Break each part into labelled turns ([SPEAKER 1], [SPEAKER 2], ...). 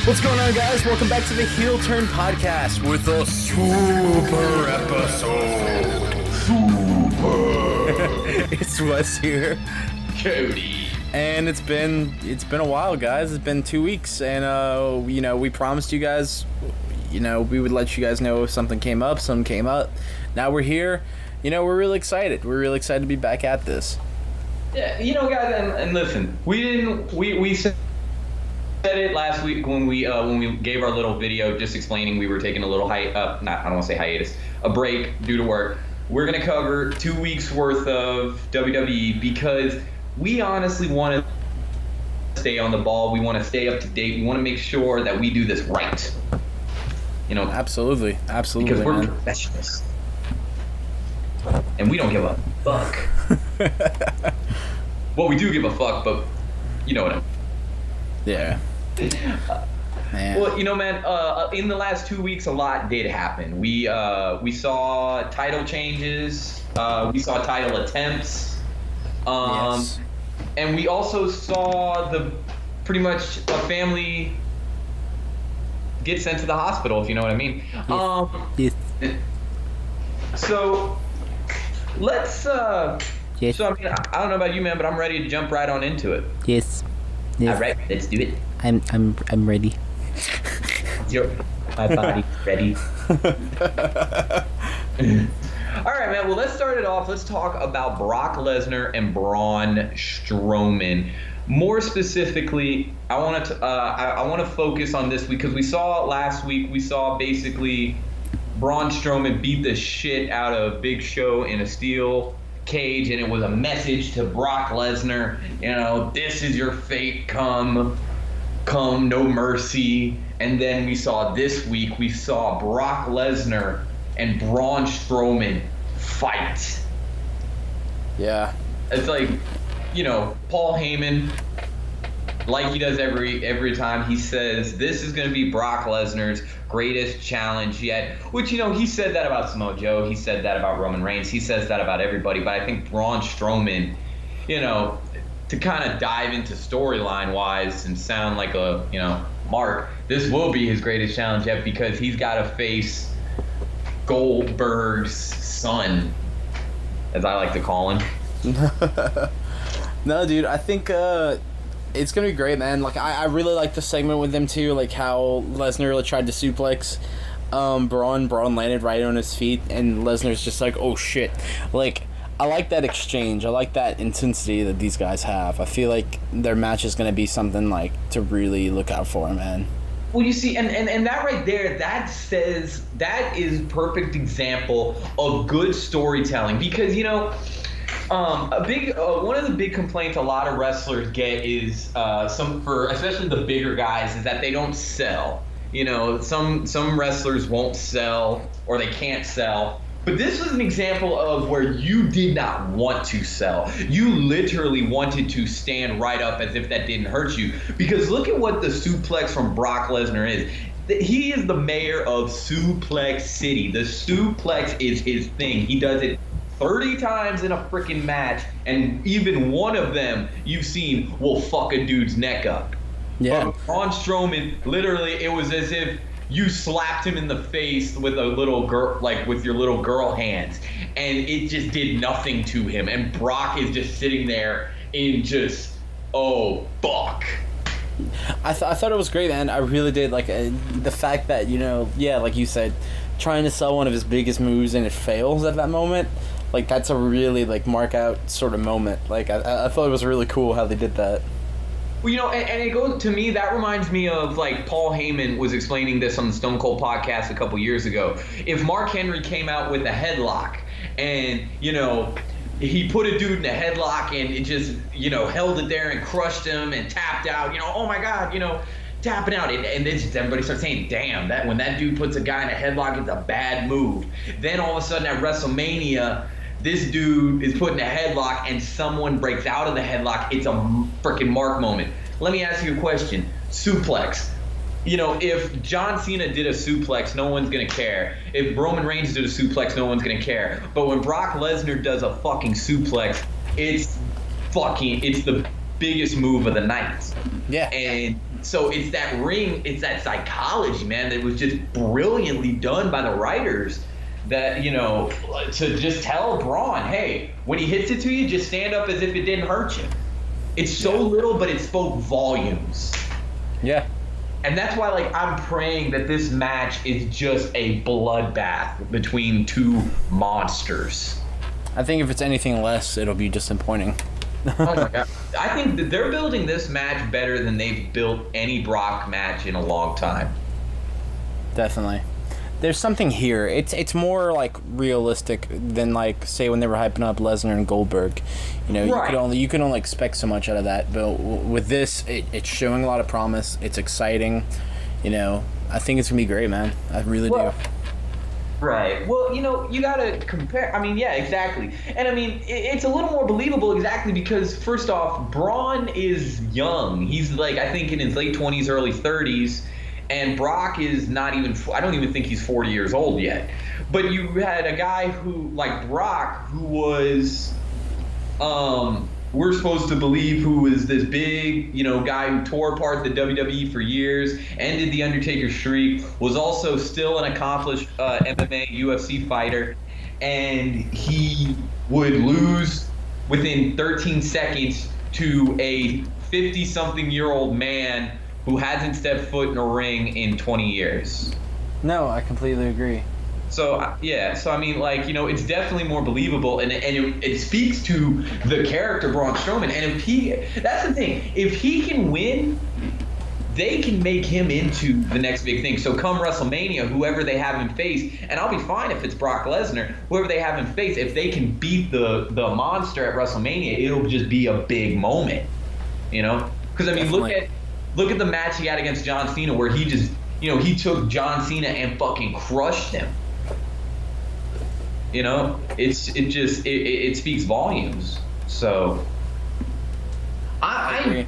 [SPEAKER 1] What's going on, guys? Welcome back to the Heel Turn Podcast with a super episode. It's Wes here.
[SPEAKER 2] Cody.
[SPEAKER 1] And it's been a while, guys. It's been 2 weeks, and we promised you guys, we would let you guys know if something came up. Something came up. Now we're here. We're really excited. We're really excited to be back at this.
[SPEAKER 2] Yeah, guys, and listen, we said it last week when we gave our little video just explaining we were taking a little hiatus, a break due to work. We're gonna cover 2 weeks worth of WWE because we honestly want to stay on the ball. We want to stay up to date. We want to make sure that we do this right.
[SPEAKER 1] Absolutely,
[SPEAKER 2] because we're professionals and we don't give a fuck. Well, we do give a fuck, but you know what I mean.
[SPEAKER 1] Yeah. Man.
[SPEAKER 2] Well, man, in the last 2 weeks, a lot did happen. We saw title changes. We saw title attempts.
[SPEAKER 1] Yes.
[SPEAKER 2] And we also saw pretty much a family get sent to the hospital, if you know what I mean.
[SPEAKER 1] Yes.
[SPEAKER 2] So let's.
[SPEAKER 1] Yes.
[SPEAKER 2] So I don't know about you, man, but I'm ready to jump right on into it.
[SPEAKER 1] Yes.
[SPEAKER 2] All right, let's do it.
[SPEAKER 1] I'm ready.
[SPEAKER 2] My body's ready. All right, man. Well, let's start it off. Let's talk about Brock Lesnar and Braun Strowman. More specifically, I want to focus on this because we saw last week. We saw basically Braun Strowman beat the shit out of Big Show in a steel cage, and it was a message to Brock Lesnar. This is your fate. Come, no mercy. And then we saw this week, we saw Brock Lesnar and Braun Strowman fight.
[SPEAKER 1] Yeah.
[SPEAKER 2] It's like, Paul Heyman, like he does every time, he says this is going to be Brock Lesnar's greatest challenge yet. Which, he said that about Samoa Joe. He said that about Roman Reigns. He says that about everybody. But I think Braun Strowman, to kind of dive into storyline-wise and sound like a, Mark, this will be his greatest challenge yet because he's got to face Goldberg's son, as I like to call him.
[SPEAKER 1] No, dude, I think it's gonna be great, man. Like, I really like the segment with them too, like how Lesnar really tried to suplex Braun landed right on his feet, and Lesnar's just like, oh shit. Like, I like that exchange. I like that intensity that these guys have. I feel like their match is gonna be something like to really look out for, man.
[SPEAKER 2] Well, you see, and that right there, that is perfect example of good storytelling because, one of the big complaints a lot of wrestlers get is especially the bigger guys, is that they don't sell. Some wrestlers won't sell or they can't sell. But this was an example of where you did not want to sell. You literally wanted to stand right up as if that didn't hurt you. Because look at what the suplex from Brock Lesnar is. He is the mayor of Suplex City. The suplex is his thing. He does it 30 times in a freaking match, and even one of them you've seen will fuck a dude's neck up.
[SPEAKER 1] Yeah.
[SPEAKER 2] But Braun Strowman, literally, it was as if you slapped him in the face with a little girl, like with your little girl hands, and it just did nothing to him. And Brock is just sitting there in just, oh, fuck.
[SPEAKER 1] I thought it was great, man. I really did. Like, the fact that, like you said, trying to sell one of his biggest moves and it fails at that moment. Like, that's a really, like, mark out sort of moment. Like, I thought it was really cool how they did that.
[SPEAKER 2] Well, and it goes, to me, that reminds me of, like, Paul Heyman was explaining this on the Stone Cold podcast a couple years ago. If Mark Henry came out with a headlock and, he put a dude in a headlock and it just, held it there and crushed him and tapped out, oh my God, tapping out. And then everybody starts saying, damn, that when that dude puts a guy in a headlock, it's a bad move. Then all of a sudden at WrestleMania, this dude is put in a headlock and someone breaks out of the headlock. It's a freaking Mark moment. Let me ask you a question. Suplex. If John Cena did a suplex, no one's going to care. If Roman Reigns did a suplex, no one's going to care. But when Brock Lesnar does a fucking suplex, it's the biggest move of the night.
[SPEAKER 1] Yeah.
[SPEAKER 2] And so it's that ring, it's that psychology, man, that was just brilliantly done by the writers. That, you know, to just tell Braun, hey, when he hits it to you, just stand up as if it didn't hurt you. It's so little, but it spoke volumes.
[SPEAKER 1] Yeah.
[SPEAKER 2] And that's why, like, I'm praying that this match is just a bloodbath between two monsters.
[SPEAKER 1] I think if it's anything less, it'll be disappointing.
[SPEAKER 2] Oh my God. I think that they're building this match better than they've built any Brock match in a long time.
[SPEAKER 1] Definitely. There's something here. It's more like realistic than, like, say when they were hyping up Lesnar and Goldberg. You know,
[SPEAKER 2] Right.
[SPEAKER 1] you can only expect so much out of that. But with this, it's showing a lot of promise. It's exciting. You know, I think it's gonna be great, man. I really do.
[SPEAKER 2] Right. Well, you know, you got to compare. I mean, yeah, exactly. And I mean, it's a little more believable exactly because, first off, Braun is young. He's like, I think in his late 20s, early 30s. And Brock is not even, I don't even think he's 40 years old yet. But you had a guy who, like Brock, who was, we're supposed to believe who was this big, you know, guy who tore apart the WWE for years, ended the Undertaker streak, was also still an accomplished MMA, UFC fighter, and he would lose within 13 seconds to a 50-something-year-old man who hasn't stepped foot in a ring in 20 years.
[SPEAKER 1] No, I completely agree.
[SPEAKER 2] So, yeah, so I mean, like, you know, it's definitely more believable, and it speaks to the character Braun Strowman. And that's the thing, if he can win, they can make him into the next big thing. So come WrestleMania, whoever they have him face, and I'll be fine if it's Brock Lesnar, whoever they have him face, if they can beat the monster at WrestleMania, it'll just be a big moment, you know? Because, I mean,
[SPEAKER 1] Definitely.
[SPEAKER 2] Look at the match he had against John Cena where he just, you know, he took John Cena and fucking crushed him. You know, it speaks volumes. So I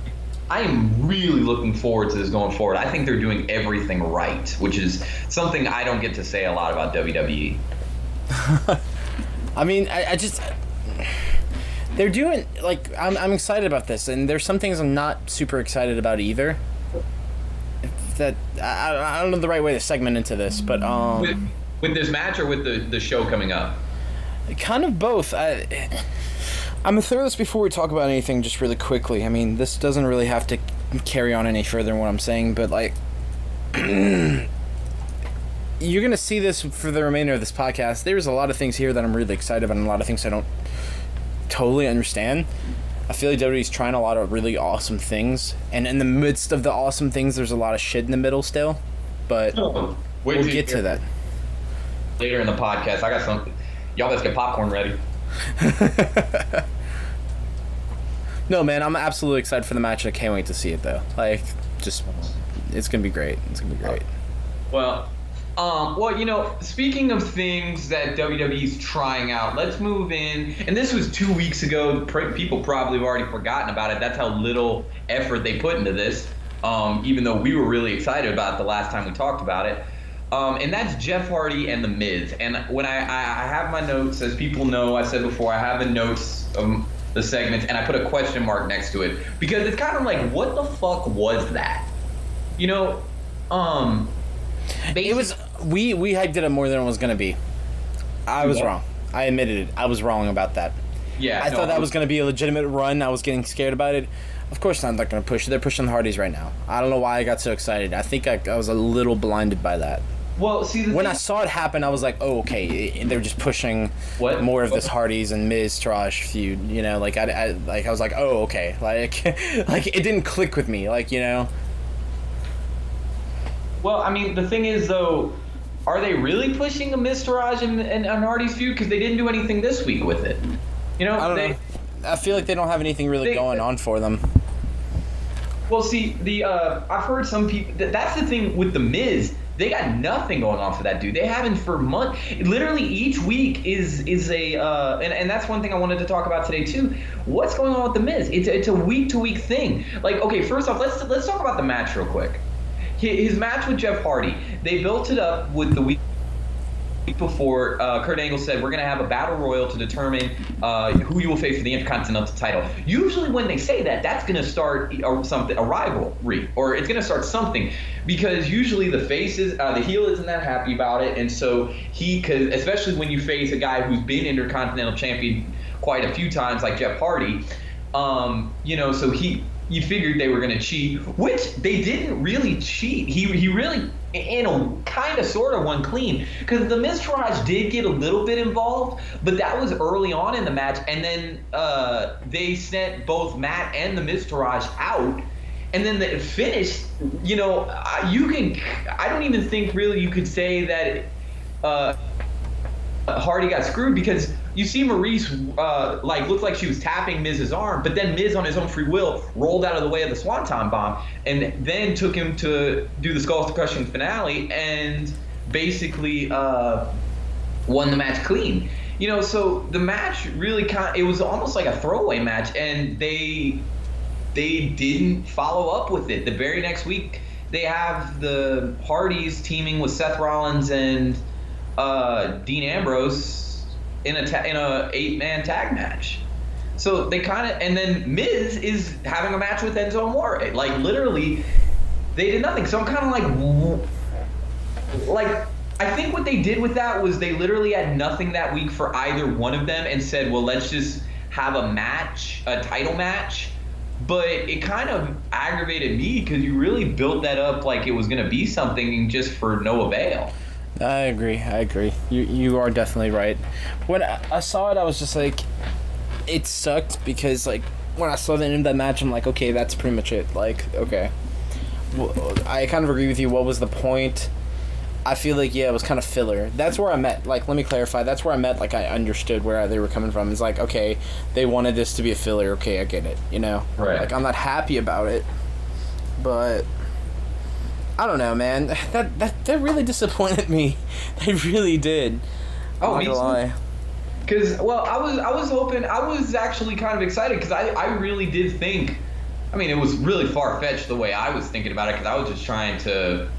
[SPEAKER 2] am really looking forward to this going forward. I think they're doing everything right, which is something I don't get to say a lot about WWE.
[SPEAKER 1] I mean, I just... They're doing, like, I'm excited about this, and there's some things I'm not super excited about either. That I don't know the right way to segment into this, but
[SPEAKER 2] With this match or with the show coming up?
[SPEAKER 1] kind of both. I'm gonna throw this before we talk about anything just really quickly. I mean, this doesn't really have to carry on any further than what I'm saying, but, like, you're gonna see this for the remainder of this podcast. There's a lot of things here that I'm really excited about, and a lot of things I don't totally understand. I feel like WWE's trying a lot of really awesome things, and in the midst of the awesome things, there's a lot of shit in the middle still. But we'll get to that
[SPEAKER 2] later in the podcast. I got something. Y'all let's get popcorn ready.
[SPEAKER 1] No, man, I'm absolutely excited for the match. I can't wait to see it, though. Like, just, it's gonna be great. It's gonna be great.
[SPEAKER 2] Well, you know, speaking of things that WWE's trying out, let's move in. And this was 2 weeks ago. People probably have already forgotten about it. That's how little effort they put into this, even though we were really excited about it the last time we talked about it. And that's Jeff Hardy and The Miz. And when I have my notes, as people know, I said before, I have the notes of the segments, and I put a question mark next to it. Because it's kind of like, what the fuck was that? You know,
[SPEAKER 1] It was we hyped it up more than it was gonna be. I was wrong. I admitted it. I was wrong about that.
[SPEAKER 2] Yeah,
[SPEAKER 1] I thought that was gonna be a legitimate run. I was getting scared about it. Of course, I'm not gonna push it. They're pushing the Hardys right now. I don't know why I got so excited. I think I was a little blinded by that.
[SPEAKER 2] Well, see,
[SPEAKER 1] when I saw it happen, I was like, "Oh, okay." They're just pushing more of this Hardys and Miz Taraj feud. You know, like I was like, "Oh, okay." Like, like it didn't click with me. Like, you know.
[SPEAKER 2] Well, I mean, the thing is, though, are they really pushing a Miz Taraj and Hardy's feud? Because they didn't do anything this week with it. You know,
[SPEAKER 1] I don't know. I feel like they don't have anything really going on for them.
[SPEAKER 2] Well, see, I've heard some people. That's the thing with the Miz. They got nothing going on for that dude. They haven't for months. Literally, each week is a and that's one thing I wanted to talk about today too. What's going on with the Miz? It's a week to week thing. Like, okay, first off, let's talk about the match real quick. His match with Jeff Hardy. They built it up with the week before, Kurt Angle said, we're going to have a battle royal to determine who you will face for the Intercontinental title. Usually when they say that, that's going to start a rivalry, or it's going to start something, because usually the heel isn't that happy about it, and so cause especially when you face a guy who's been Intercontinental champion quite a few times, like Jeff Hardy, so you figured they were going to cheat, which they didn't really cheat. He really, in a kind of sort of, won clean, because the Miztourage did get a little bit involved, but that was early on in the match, and then they sent both Matt and the Miztourage out, and then it finished. I don't even think really you could say that Hardy got screwed, because you see Maurice looked like she was tapping Miz's arm, but then Miz, on his own free will, rolled out of the way of the Swanton Bomb, and then took him to do the Skull Crushing finale, and basically won the match clean. So the match really it was almost like a throwaway match, and they didn't follow up with it. The very next week, they have the Hardys teaming with Seth Rollins and Dean Ambrose in a 8-man tag match. So they and then Miz is having a match with Enzo Amore. Like, literally, they did nothing. So I'm kind of like, I think what they did with that was they literally had nothing that week for either one of them, and said, well, let's just have a title match. But it kind of aggravated me, because you really built that up like it was going to be something, just for no avail.
[SPEAKER 1] I agree. You are definitely right. When I saw it, I was just like, it sucked, because like when I saw the end of that match, I'm like, okay, that's pretty much it. Like, okay. Well, I kind of agree with you. What was the point? I feel like, yeah, it was kind of filler. That's where I met. Like, let me clarify. That's where I met. Like, I understood where they were coming from. It's like, okay, they wanted this to be a filler. Okay, I get it.
[SPEAKER 2] Right.
[SPEAKER 1] Like, I'm not happy about it, but I don't know, man. That really disappointed me. They really did.
[SPEAKER 2] Oh, me too.
[SPEAKER 1] Lie.
[SPEAKER 2] Because, well, I was hoping, I was actually kind of excited, because I really did think, I mean, it was really far-fetched the way I was thinking about it, because I was just trying to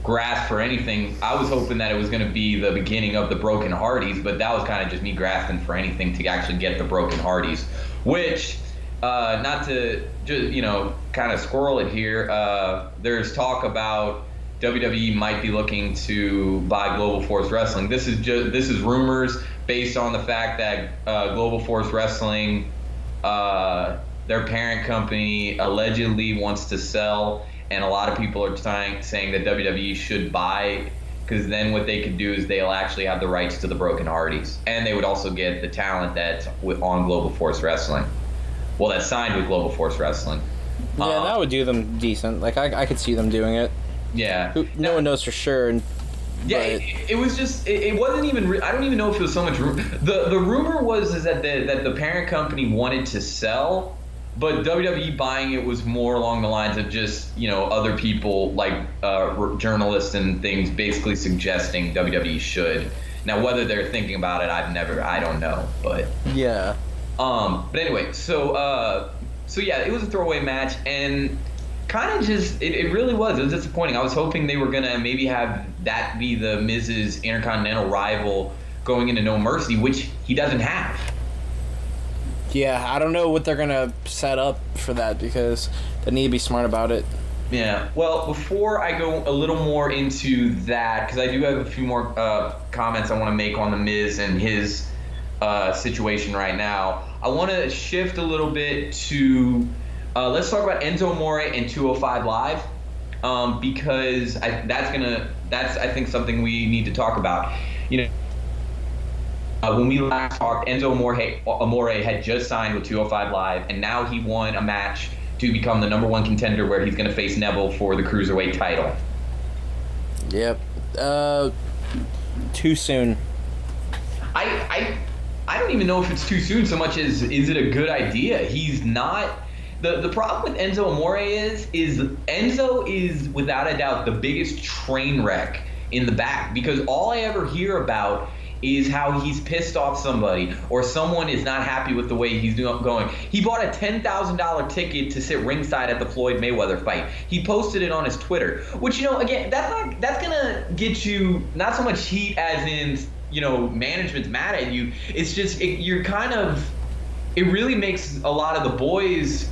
[SPEAKER 2] grasp for anything. I was hoping that it was going to be the beginning of the Broken Hardys, but that was kind of just me grasping for anything to actually get the Broken Hardys, which, not to just, kind of squirrel it here, there's talk about WWE might be looking to buy Global Force Wrestling. This is rumors based on the fact that Global Force Wrestling, their parent company, allegedly wants to sell, and a lot of people are saying that WWE should buy, because then what they could do is they'll actually have the rights to the Broken Hardys, and they would also get the talent that's on Global Force Wrestling. Well, that's signed with Global Force Wrestling.
[SPEAKER 1] Yeah, that would do them decent. Like, I could see them doing it.
[SPEAKER 2] Yeah.
[SPEAKER 1] No one knows for sure.
[SPEAKER 2] Yeah, it was just, it wasn't even, I don't even know if it was so much rumor. The rumor was that the parent company wanted to sell, but WWE buying it was more along the lines of just, other people, like journalists and things, basically suggesting WWE should. Now, whether they're thinking about it, I don't know, but.
[SPEAKER 1] Yeah.
[SPEAKER 2] But anyway, so yeah, it was a throwaway match, and kind of just, it really was. It was disappointing. I was hoping they were going to maybe have that be the Miz's Intercontinental rival going into No Mercy, which he doesn't have.
[SPEAKER 1] Yeah, I don't know what they're going to set up for that, because they need to be smart about it.
[SPEAKER 2] Yeah. Well, before I go a little more into that, because I do have a few more comments I want to make on the Miz and his situation right now, I want to shift a little bit to let's talk about Enzo Amore and 205 Live, because that's I think something we need to talk about. When we last talked, Enzo Amore had just signed with 205 Live, and now he won a match to become the #1 contender, where he's going to face Neville for the Cruiserweight title. Yep.
[SPEAKER 1] Too soon.
[SPEAKER 2] I don't even know if it's too soon so much as, is it a good idea? He's not. The problem with Enzo Amore is Enzo is without a doubt the biggest train wreck in the back, because all I ever hear about is how he's pissed off somebody or someone is not happy with the way he's going. He bought a $10,000 ticket to sit ringside at the Floyd Mayweather fight. He posted it on his Twitter, which, again, that's gonna get you not so much heat as in, management's mad at you. It's just it really makes a lot of the boys.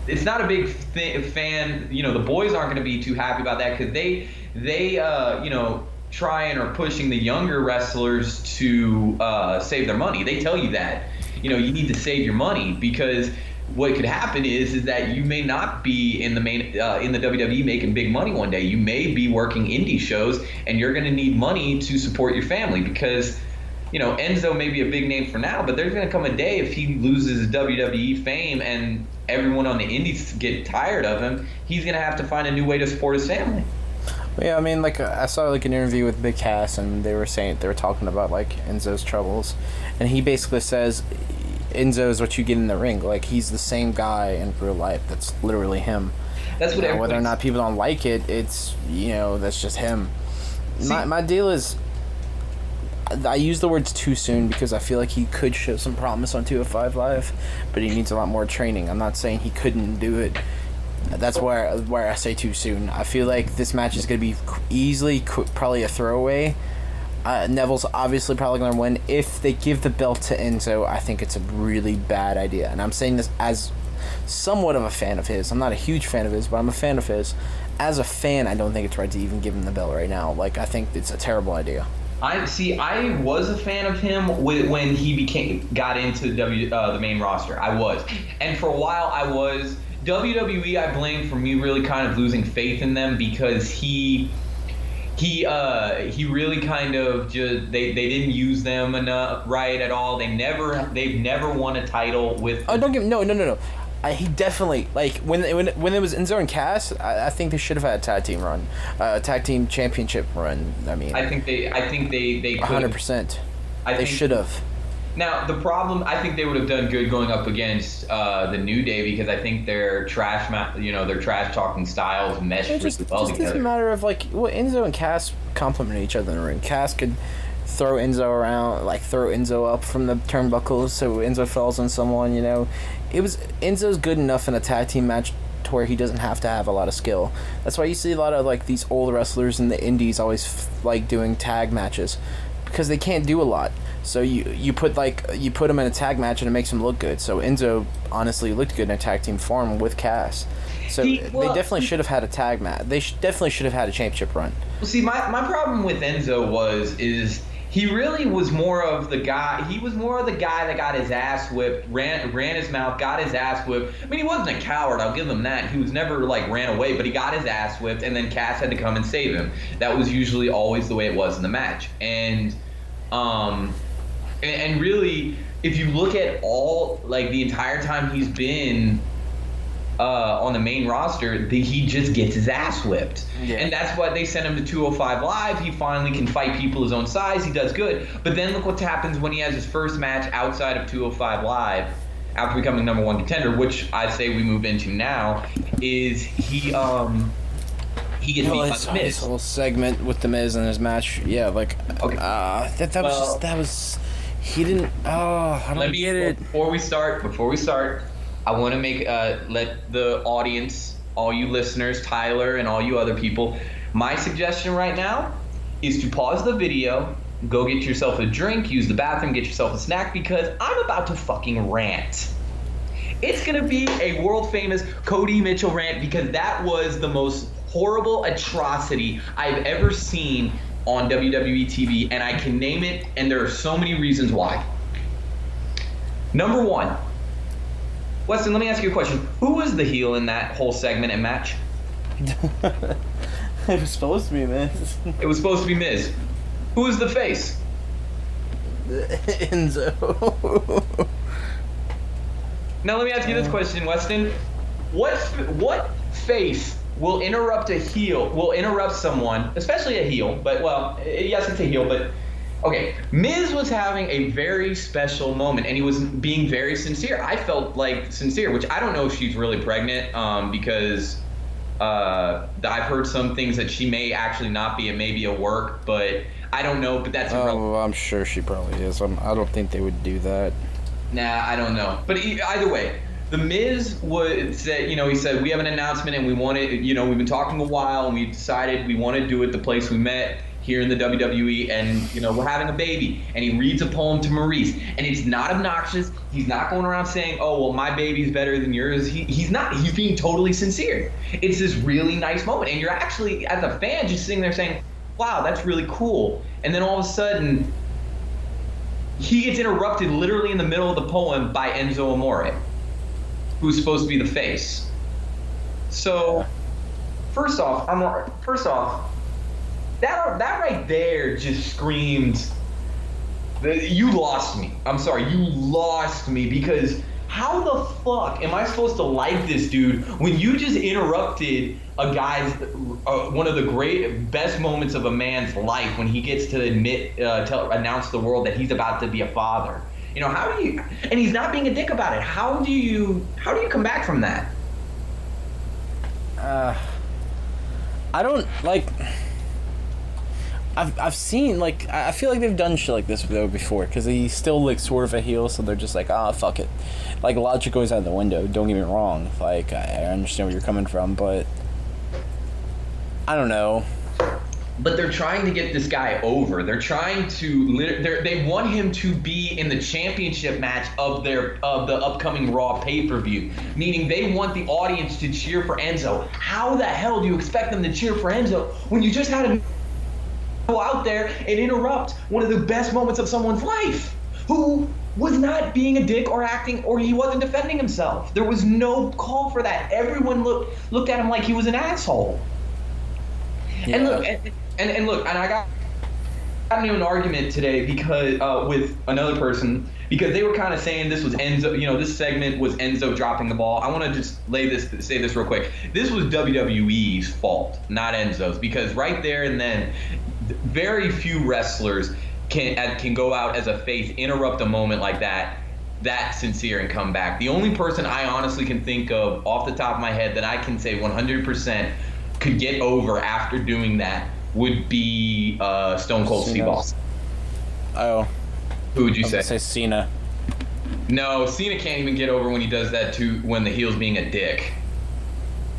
[SPEAKER 2] It's not a big fan. The boys aren't going to be too happy about that because they try and are pushing the younger wrestlers to save their money. They tell you that, you need to save your money because what could happen is that you may not be in the WWE making big money one day. You may be working indie shows and you're going to need money to support your family because, Enzo may be a big name for now, but there's going to come a day if he loses his WWE fame and everyone on the indies get tired of him, he's going to have to find a new way to support his family.
[SPEAKER 1] Yeah, I mean, I saw an interview with Big Cass, and they were talking about Enzo's troubles, and he basically says Enzo is what you get in the ring. He's the same guy in real life. That's literally him.
[SPEAKER 2] That's what
[SPEAKER 1] whether or not people don't like it, it's that's just him. My deal is, I use the words too soon because I feel like he could show some promise on 205 Live, but he needs a lot more training. I'm not saying he couldn't do it. That's where I say too soon. I feel like this match is going to be easily probably a throwaway. Neville's obviously probably going to win. If they give the belt to Enzo, I think it's a really bad idea. And I'm saying this as somewhat of a fan of his. I'm not a huge fan of his, but I'm a fan of his. As a fan, I don't think it's right to even give him the belt right now. I think it's a terrible idea.
[SPEAKER 2] I was a fan of him when he got into the main roster. I was. And for a while I was. WWE I blame for me really kind of losing faith in them because he really kind of just they didn't use them enough right at all. They've never won a title with.
[SPEAKER 1] Oh, don't get no. He definitely when it was Enzo and Cass. I think they should have had a tag team run, tag team championship run. I mean,
[SPEAKER 2] I think they
[SPEAKER 1] 100%. They should have.
[SPEAKER 2] Now the problem, I think they would have done good going up against the New Day because I think their trash talking styles mesh really well together. It doesn't
[SPEAKER 1] matter of Enzo and Cass complement each other in the ring. Cass could throw Enzo around, throw Enzo up from the turnbuckles so Enzo falls on someone. Enzo's good enough in a tag team match to where he doesn't have to have a lot of skill. That's why you see a lot of these old wrestlers in the indies always doing tag matches because they can't do a lot. So you put him in a tag match and it makes him look good. So Enzo honestly looked good in a tag team form with Cass. So they definitely should have had a tag match. They definitely should have had a championship run.
[SPEAKER 2] Well, see, my problem with Enzo is he really was more of the guy. He was more of the guy that got his ass whipped, ran his mouth, got his ass whipped. I mean, he wasn't a coward. I'll give him that. He was never ran away, but he got his ass whipped, and then Cass had to come and save him. That was usually always the way it was in the match, and really, if you look at all, the entire time he's been on the main roster, he just gets his ass whipped. Yeah. And that's why they sent him to 205 Live. He finally can fight people his own size. He does good. But then look what happens when he has his first match outside of 205 Live after becoming number one contender, which I say we move into now, is he gets beat by The Miz.
[SPEAKER 1] His whole segment with The Miz and his match, yeah, okay. That was he didn't. Oh, I don't get it.
[SPEAKER 2] Before we start, I want to let the audience, all you listeners, Tyler, and all you other people, my suggestion right now is to pause the video, go get yourself a drink, use the bathroom, get yourself a snack, because I'm about to fucking rant. It's going to be a world famous Cody Mitchell rant because that was the most horrible atrocity I've ever seen on WWE TV, and I can name it, and there are so many reasons why. Number one, Weston, let me ask you a question. Who was the heel in that whole segment and match?
[SPEAKER 1] It was supposed to be Miz.
[SPEAKER 2] It was supposed to be Miz. Who was the face?
[SPEAKER 1] Enzo.
[SPEAKER 2] Now let me ask you this question, Weston. What face will interrupt someone, especially a heel, but yes, it's a heel, but okay. Miz was having a very special moment, and he was being very sincere. I felt sincere, which I don't know if she's really pregnant, because I've heard some things that she may actually not be. It may be a work, but I don't know. But that's
[SPEAKER 1] oh, I'm sure she probably is. I don't think they would do that.
[SPEAKER 2] Nah, I don't know. But either way, The Miz would say, he said, we have an announcement and we want it, we've been talking a while and we decided we want to do it the place we met here in the WWE, and, we're having a baby. And he reads a poem to Maurice. And it's not obnoxious. He's not going around saying, oh, well, my baby's better than yours. He's not. He's being totally sincere. It's this really nice moment. And you're actually, as a fan, just sitting there saying, wow, that's really cool. And then all of a sudden, he gets interrupted literally in the middle of the poem by Enzo Amore, who's supposed to be the face. So, first off, that right there just screamed, you lost me. I'm sorry, you lost me, because how the fuck am I supposed to like this dude when you just interrupted a guy's one of the best moments of a man's life, when he gets to announce to the world that he's about to be a father? How do you, and he's not being a dick about it. How do you come back from that?
[SPEAKER 1] I don't like. I've seen, like, I feel like they've done shit like this though before, because he's still like sort of a heel, so they're just like, fuck it. Like, logic goes out the window. Don't get me wrong. Like, I understand where you're coming from, but I don't know.
[SPEAKER 2] But they're trying to get this guy over. They're trying to. They want him to be in the championship match of the upcoming Raw pay-per-view. Meaning they want the audience to cheer for Enzo. How the hell do you expect them to cheer for Enzo when you just had him go out there and interrupt one of the best moments of someone's life, who was not being a dick or acting, or he wasn't defending himself? There was no call for that. Everyone looked at him like he was an asshole. Yeah. And look, and I got into an argument today because with another person, because they were kind of saying this was Enzo. This segment was Enzo dropping the ball. I want to just say this real quick. This was WWE's fault, not Enzo's, because right there and then, very few wrestlers can go out as a face, interrupt a moment like that sincere, and come back. The only person I honestly can think of off the top of my head that I can say 100% could get over after doing that would be Stone Cold Steve Austin. Oh. Who would you say?
[SPEAKER 1] Say Cena.
[SPEAKER 2] No, Cena can't even get over when he does that too, when the heel's being a dick.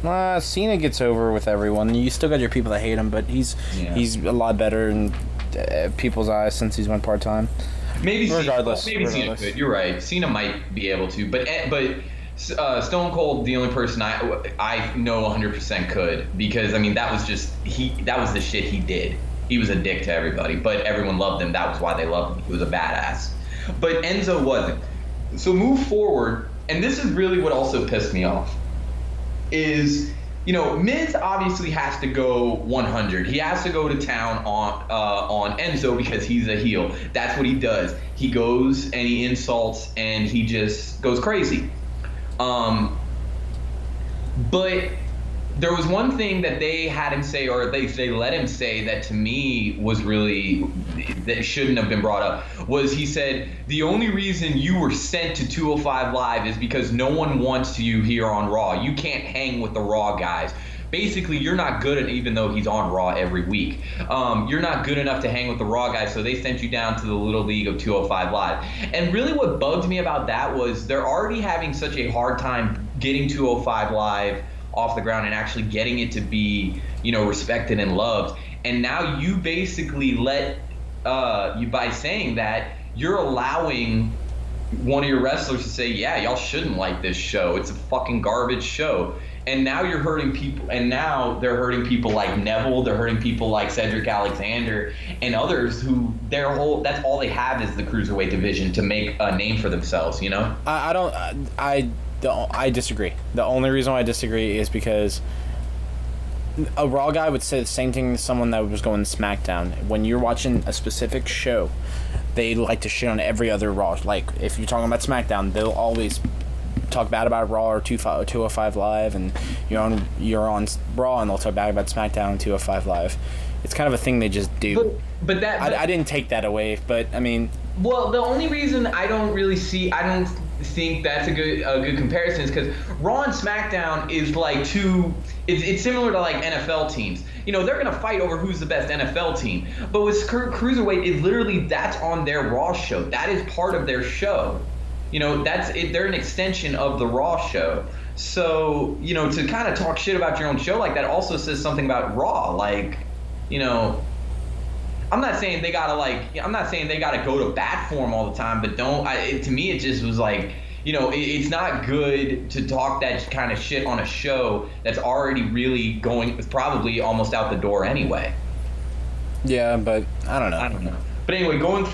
[SPEAKER 1] Cena gets over with everyone. You still got your people that hate him, but he's a lot better in people's eyes since he's went part-time.
[SPEAKER 2] Regardless. Cena could. You're right. Cena might be able to, but Stone Cold, the only person I know 100% could, because that was the shit he did. He was a dick to everybody, but everyone loved him. That was why they loved him. He was a badass. But Enzo wasn't. So move forward, and this is really what also pissed me off, is, Miz obviously has to go 100. He has to go to town on Enzo because he's a heel. That's what he does. He goes and he insults and he just goes crazy. But there was one thing that they had him say, or they let him say, that to me was really, that shouldn't have been brought up, was he said, the only reason you were sent to 205 Live is because no one wants you here on Raw. You can't hang with the Raw guys. Basically, you're not good enough, even though he's on Raw every week. You're not good enough to hang with the Raw guys, so they sent you down to the little league of 205 Live. And really what bugged me about that was they're already having such a hard time getting 205 Live off the ground and actually getting it to be, respected and loved. And now you basically by saying that, you're allowing one of your wrestlers to say, yeah, y'all shouldn't like this show. It's a fucking garbage show. And now you're hurting people, and now they're hurting people like Neville, they're hurting people like Cedric Alexander and others who that's all they have is the Cruiserweight division to make a name for themselves,
[SPEAKER 1] I disagree. The only reason why I disagree is because a Raw guy would say the same thing to someone that was going to SmackDown. When you're watching a specific show, they like to shit on every other Raw. Like, if you're talking about SmackDown, they'll always talk bad about Raw or 205 Live, and you're on Raw and they'll talk bad about SmackDown and 205 Live. It's kind of a thing they just do. But I didn't take that away, but
[SPEAKER 2] well, the only reason I don't think that's a good comparison is because Raw and SmackDown is It's similar to like NFL teams. You know, they're gonna fight over who's the best NFL team. But with cruiserweight, it literally that's on their Raw show. That is part of their show. You know, that's it. They're an extension of the Raw show. So, you know, to kind of talk shit about your own show like that also says something about Raw. Like, you know, I'm not saying they gotta go to bat for him all the time, but to me, it just was like, you know, it's not good to talk that kind of shit on a show that's already really going, probably almost out the door anyway.
[SPEAKER 1] Yeah, but I don't know.
[SPEAKER 2] But anyway, going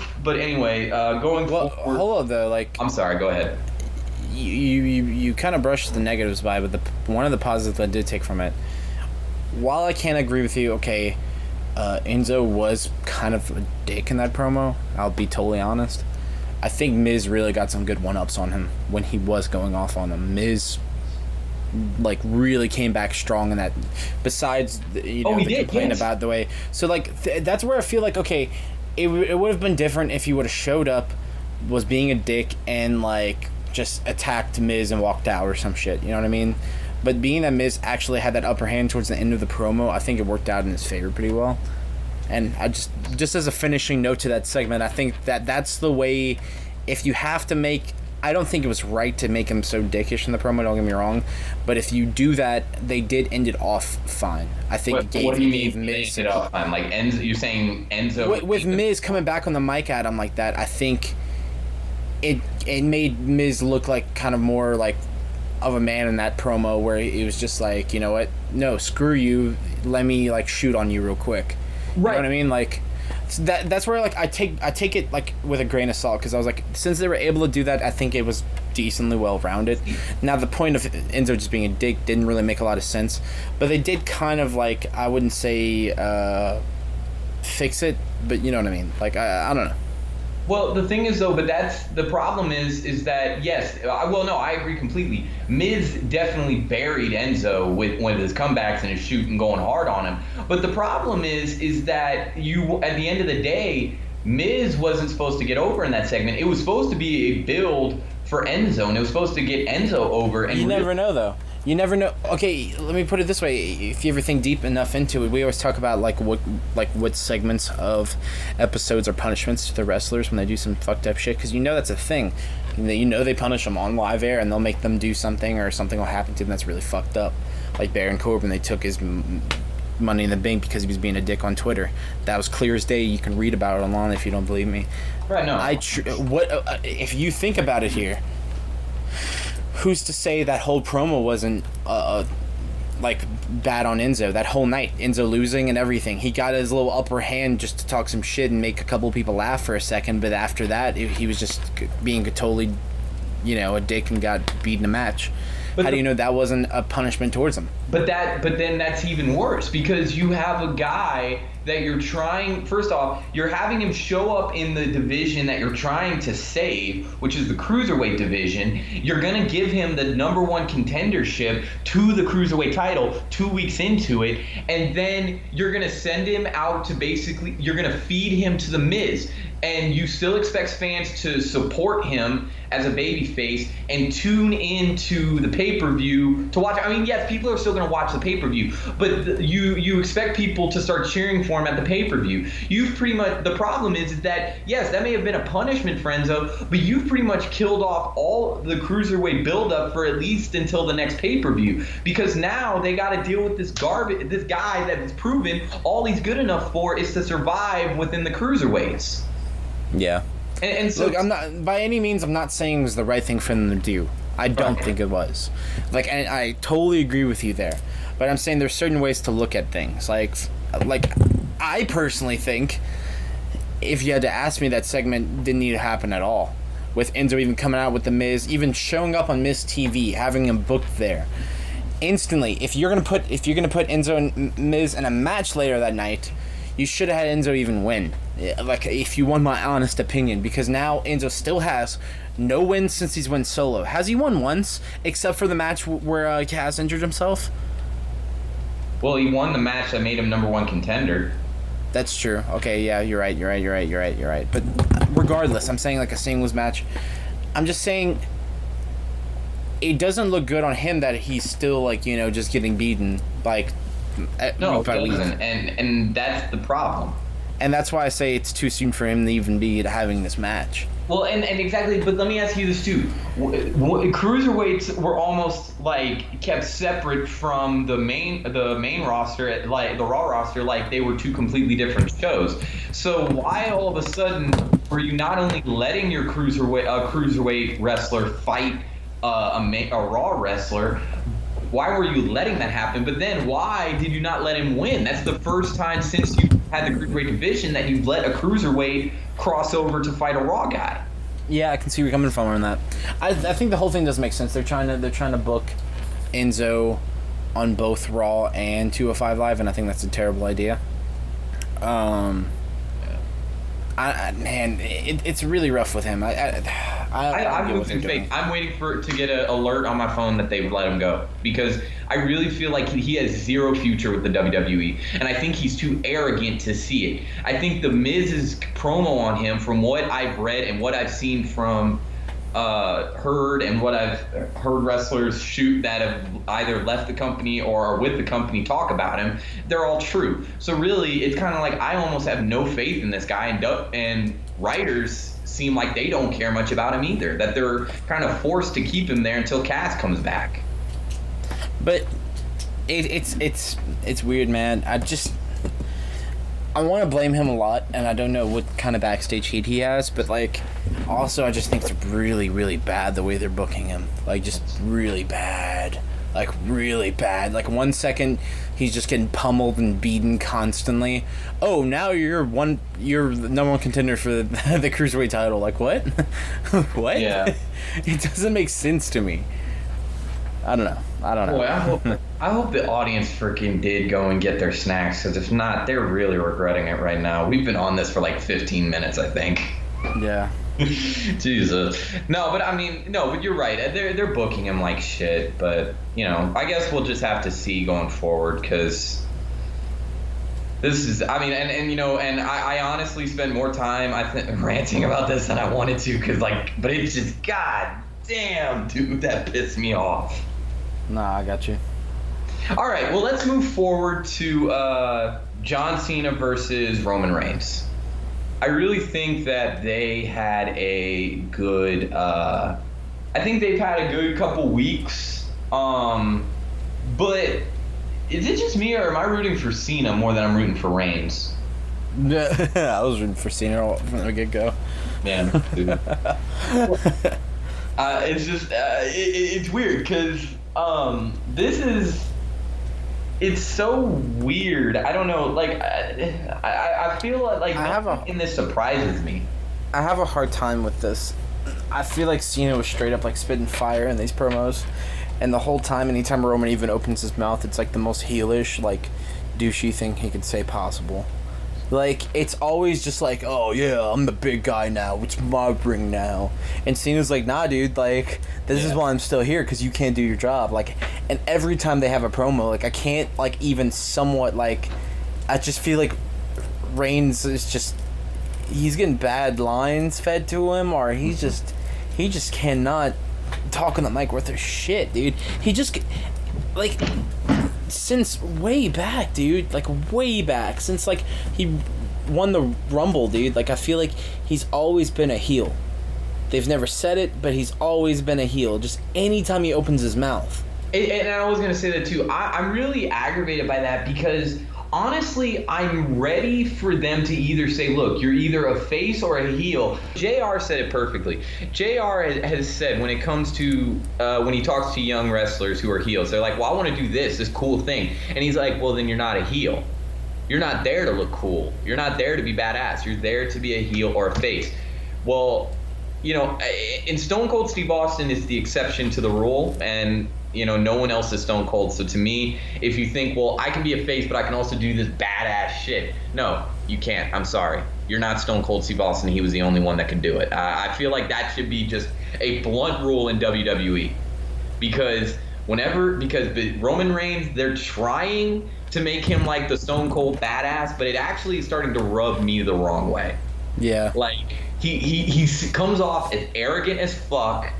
[SPEAKER 1] well,
[SPEAKER 2] forward.
[SPEAKER 1] hold on though, like,
[SPEAKER 2] I'm sorry, go ahead.
[SPEAKER 1] You kind of brushed the negatives by, but one of the positives I did take from it, while I can't agree with you, okay, Enzo was kind of a dick in that promo, I'll be totally honest. I think Miz really got some good one-ups on him when he was going off on him. Miz, like, really came back strong in that, besides, the complaint about the way. So, like, that's where I feel like, okay, it would have been different if he would have showed up, was being a dick, and, like, just attacked Miz and walked out or some shit, you know what I mean? But being that Miz actually had that upper hand towards the end of the promo, I think it worked out in his favor pretty well. And I just as a finishing note to that segment, I think that's the way, if you have to make, I don't think it was right to make him so dickish in the promo, don't get me wrong, but if you do that, they did end it off fine. I think
[SPEAKER 2] what do you mean Miz it off fine? Like Enzo, you're saying Enzo
[SPEAKER 1] with Miz coming back on the mic at him like that, I think it made Miz look like kind of more like of a man in that promo, where he was just like, you know what, no, screw you, let me like shoot on you real quick. Right. You know what I mean? Like, that's where like I take it like with a grain of salt, because I was like, since they were able to do that, I think it was decently well rounded. Now the point of Enzo just being a dick didn't really make a lot of sense, but they did kind of like, I wouldn't say fix it, but you know what I mean? Like I don't know.
[SPEAKER 2] Well, the thing is, though, but that's the problem is that, yes, I agree completely. Miz definitely buried Enzo with his comebacks and his shoot and going hard on him. But the problem is that at the end of the day, Miz wasn't supposed to get over in that segment. It was supposed to be a build for Enzo, and it was supposed to get Enzo over. And
[SPEAKER 1] you never know, though. You never know. Okay, let me put it this way. If you ever think deep enough into it, we always talk about what segments of episodes are punishments to the wrestlers when they do some fucked up shit, because you know that's a thing. You know they punish them on live air, and they'll make them do something, or something will happen to them that's really fucked up. Like Baron Corbin, they took his Money in the Bank because he was being a dick on Twitter. That was clear as day. You can read about it online if you don't believe me.
[SPEAKER 2] Right, no.
[SPEAKER 1] If you think about it here, who's to say that whole promo wasn't like bad on Enzo? That whole night, Enzo losing and everything, he got his little upper hand just to talk some shit and make a couple people laugh for a second, but after that he was just being totally, a dick and got beat in a match. How do you know that wasn't a punishment towards him? But
[SPEAKER 2] then that's even worse, because you have a guy that you're trying, first off, you're having him show up in the division that you're trying to save, which is the cruiserweight division. You're going to give him the number one contendership to the cruiserweight title 2 weeks into it, and then you're going to send him out to you're going to feed him to The Miz. And you still expect fans to support him as a babyface and tune into the pay-per-view to watch. I mean, yes, people are still going to watch the pay-per-view, but you expect people to start cheering for him at the pay-per-view. You've pretty much, the problem is that, yes, that may have been a punishment for Enzo, but you've pretty much killed off all the cruiserweight buildup for at least until the next pay-per-view, because now they got to deal with this guy that is proven all he's good enough for is to survive within the cruiserweights.
[SPEAKER 1] Yeah.
[SPEAKER 2] And so,
[SPEAKER 1] look, I'm not, by any means, I'm not saying it was the right thing for them to do. I don't think it was. Like, and I totally agree with you there. But I'm saying there's certain ways to look at things. Like I personally think, if you had to ask me, that segment didn't need to happen at all. With Enzo even coming out with The Miz, even showing up on Miz TV, having him booked there. Instantly, if you're gonna put Enzo and Miz in a match later that night, you should have had Enzo even win. Like, if you want my honest opinion, because now Enzo still has no wins since he's won solo. Has he won once, except for the match where Kaz injured himself?
[SPEAKER 2] Well, he won the match that made him number one contender.
[SPEAKER 1] That's true. Okay, yeah, you're right. But regardless, I'm saying like a singles match. I'm just saying it doesn't look good on him that he's still just getting beaten like
[SPEAKER 2] No,
[SPEAKER 1] week by
[SPEAKER 2] it
[SPEAKER 1] week.
[SPEAKER 2] doesn't, and that's the problem.
[SPEAKER 1] And that's why I say it's too soon for him to even be having this match.
[SPEAKER 2] Well, and exactly, but let me ask you this too: cruiserweights were almost like kept separate from the main roster, like the Raw roster, like they were two completely different shows. So why all of a sudden were you not only letting your cruiserweight wrestler fight a Raw wrestler? Why were you letting that happen? But then why did you not let him win? That's the first time since you had the cruiserweight division that you've let a cruiserweight cross over to fight a Raw guy.
[SPEAKER 1] Yeah, I can see where you're coming from on that. I think the whole thing doesn't make sense. They're trying to book Enzo on both Raw and 205 Live, and I think that's a terrible idea. It's really rough with him.
[SPEAKER 2] I'm losing faith. I'm waiting to get an alert on my phone that they've let him go, because I really feel like he has zero future with the WWE, and I think he's too arrogant to see it. I think the Miz's promo on him, from what I've read and what I've seen from heard and what I've heard wrestlers shoot that have either left the company or are with the company talk about him, they're all true. So really, it's kind of like I almost have no faith in this guy, and writers seem like they don't care much about him either, that they're kind of forced to keep him there until Cass comes back.
[SPEAKER 1] But it's weird, man. I want to blame him a lot, and I don't know what kind of backstage heat he has, but like, also I just think it's really, really bad the way they're booking him. Like, just really bad. Like, really bad. Like, 1 second he's just getting pummeled and beaten constantly. Oh, now you're the number one contender for the Cruiserweight title. Like, what? What?
[SPEAKER 2] Yeah.
[SPEAKER 1] It doesn't make sense to me. I don't know.
[SPEAKER 2] Boy, I hope the audience freaking did go and get their snacks, because if not, they're really regretting it right now. We've been on this for like 15 minutes, I think.
[SPEAKER 1] Yeah.
[SPEAKER 2] Jesus. No, but you're right. They're booking him like shit, but, I guess we'll just have to see going forward, because this is, and I honestly spend more time, ranting about this than I wanted to, because, but it's just, god damn, dude, that pissed me off.
[SPEAKER 1] Nah, I got you.
[SPEAKER 2] All right, well, let's move forward to John Cena versus Roman Reigns. I really think that they had a good I think they've had a good couple weeks. But is it just me, or am I rooting for Cena more than I'm rooting for Reigns?
[SPEAKER 1] I was rooting for Cena from the get-go.
[SPEAKER 2] Man, dude. It's just it's weird, because it's so weird. I don't know. I feel like this surprises me.
[SPEAKER 1] I have a hard time with this. I feel like Cena was straight up like spitting fire in these promos, and the whole time, anytime Roman even opens his mouth, it's like the most heelish, like douchey thing he could say possible. Like, it's always just like, oh yeah, I'm the big guy now, it's my ring now. And Cena's like, nah, dude, like, this is why I'm still here, because you can't do your job. Like, and every time they have a promo, like, I can't, like, even somewhat, like, I just feel like Reigns is just, he's getting bad lines fed to him, or he just cannot talk on the mic worth of shit, dude. He just, like, since way back, dude, like way back, since like he won the Rumble, dude, like I feel like he's always been a heel. They've never said it, but he's always been a heel, just anytime he opens his mouth.
[SPEAKER 2] And I was gonna say that too. I'm really aggravated by that, because honestly, I'm ready for them to either say, look, you're either a face or a heel. JR said it perfectly. JR has said, when it comes to, when he talks to young wrestlers who are heels, they're like, well, I want to do this cool thing. And he's like, well, then you're not a heel. You're not there to look cool. You're not there to be badass. You're there to be a heel or a face. Well, in Stone Cold Steve Austin is the exception to the rule, and no one else is Stone Cold. So to me, if you think, well, I can be a face, but I can also do this badass shit. No, you can't. I'm sorry. You're not Stone Cold Steve Austin. He was the only one that could do it. I feel like that should be just a blunt rule in WWE. Because Roman Reigns, they're trying to make him like the Stone Cold badass, but it actually is starting to rub me the wrong way.
[SPEAKER 1] Yeah.
[SPEAKER 2] Like, he comes off as arrogant as fuck.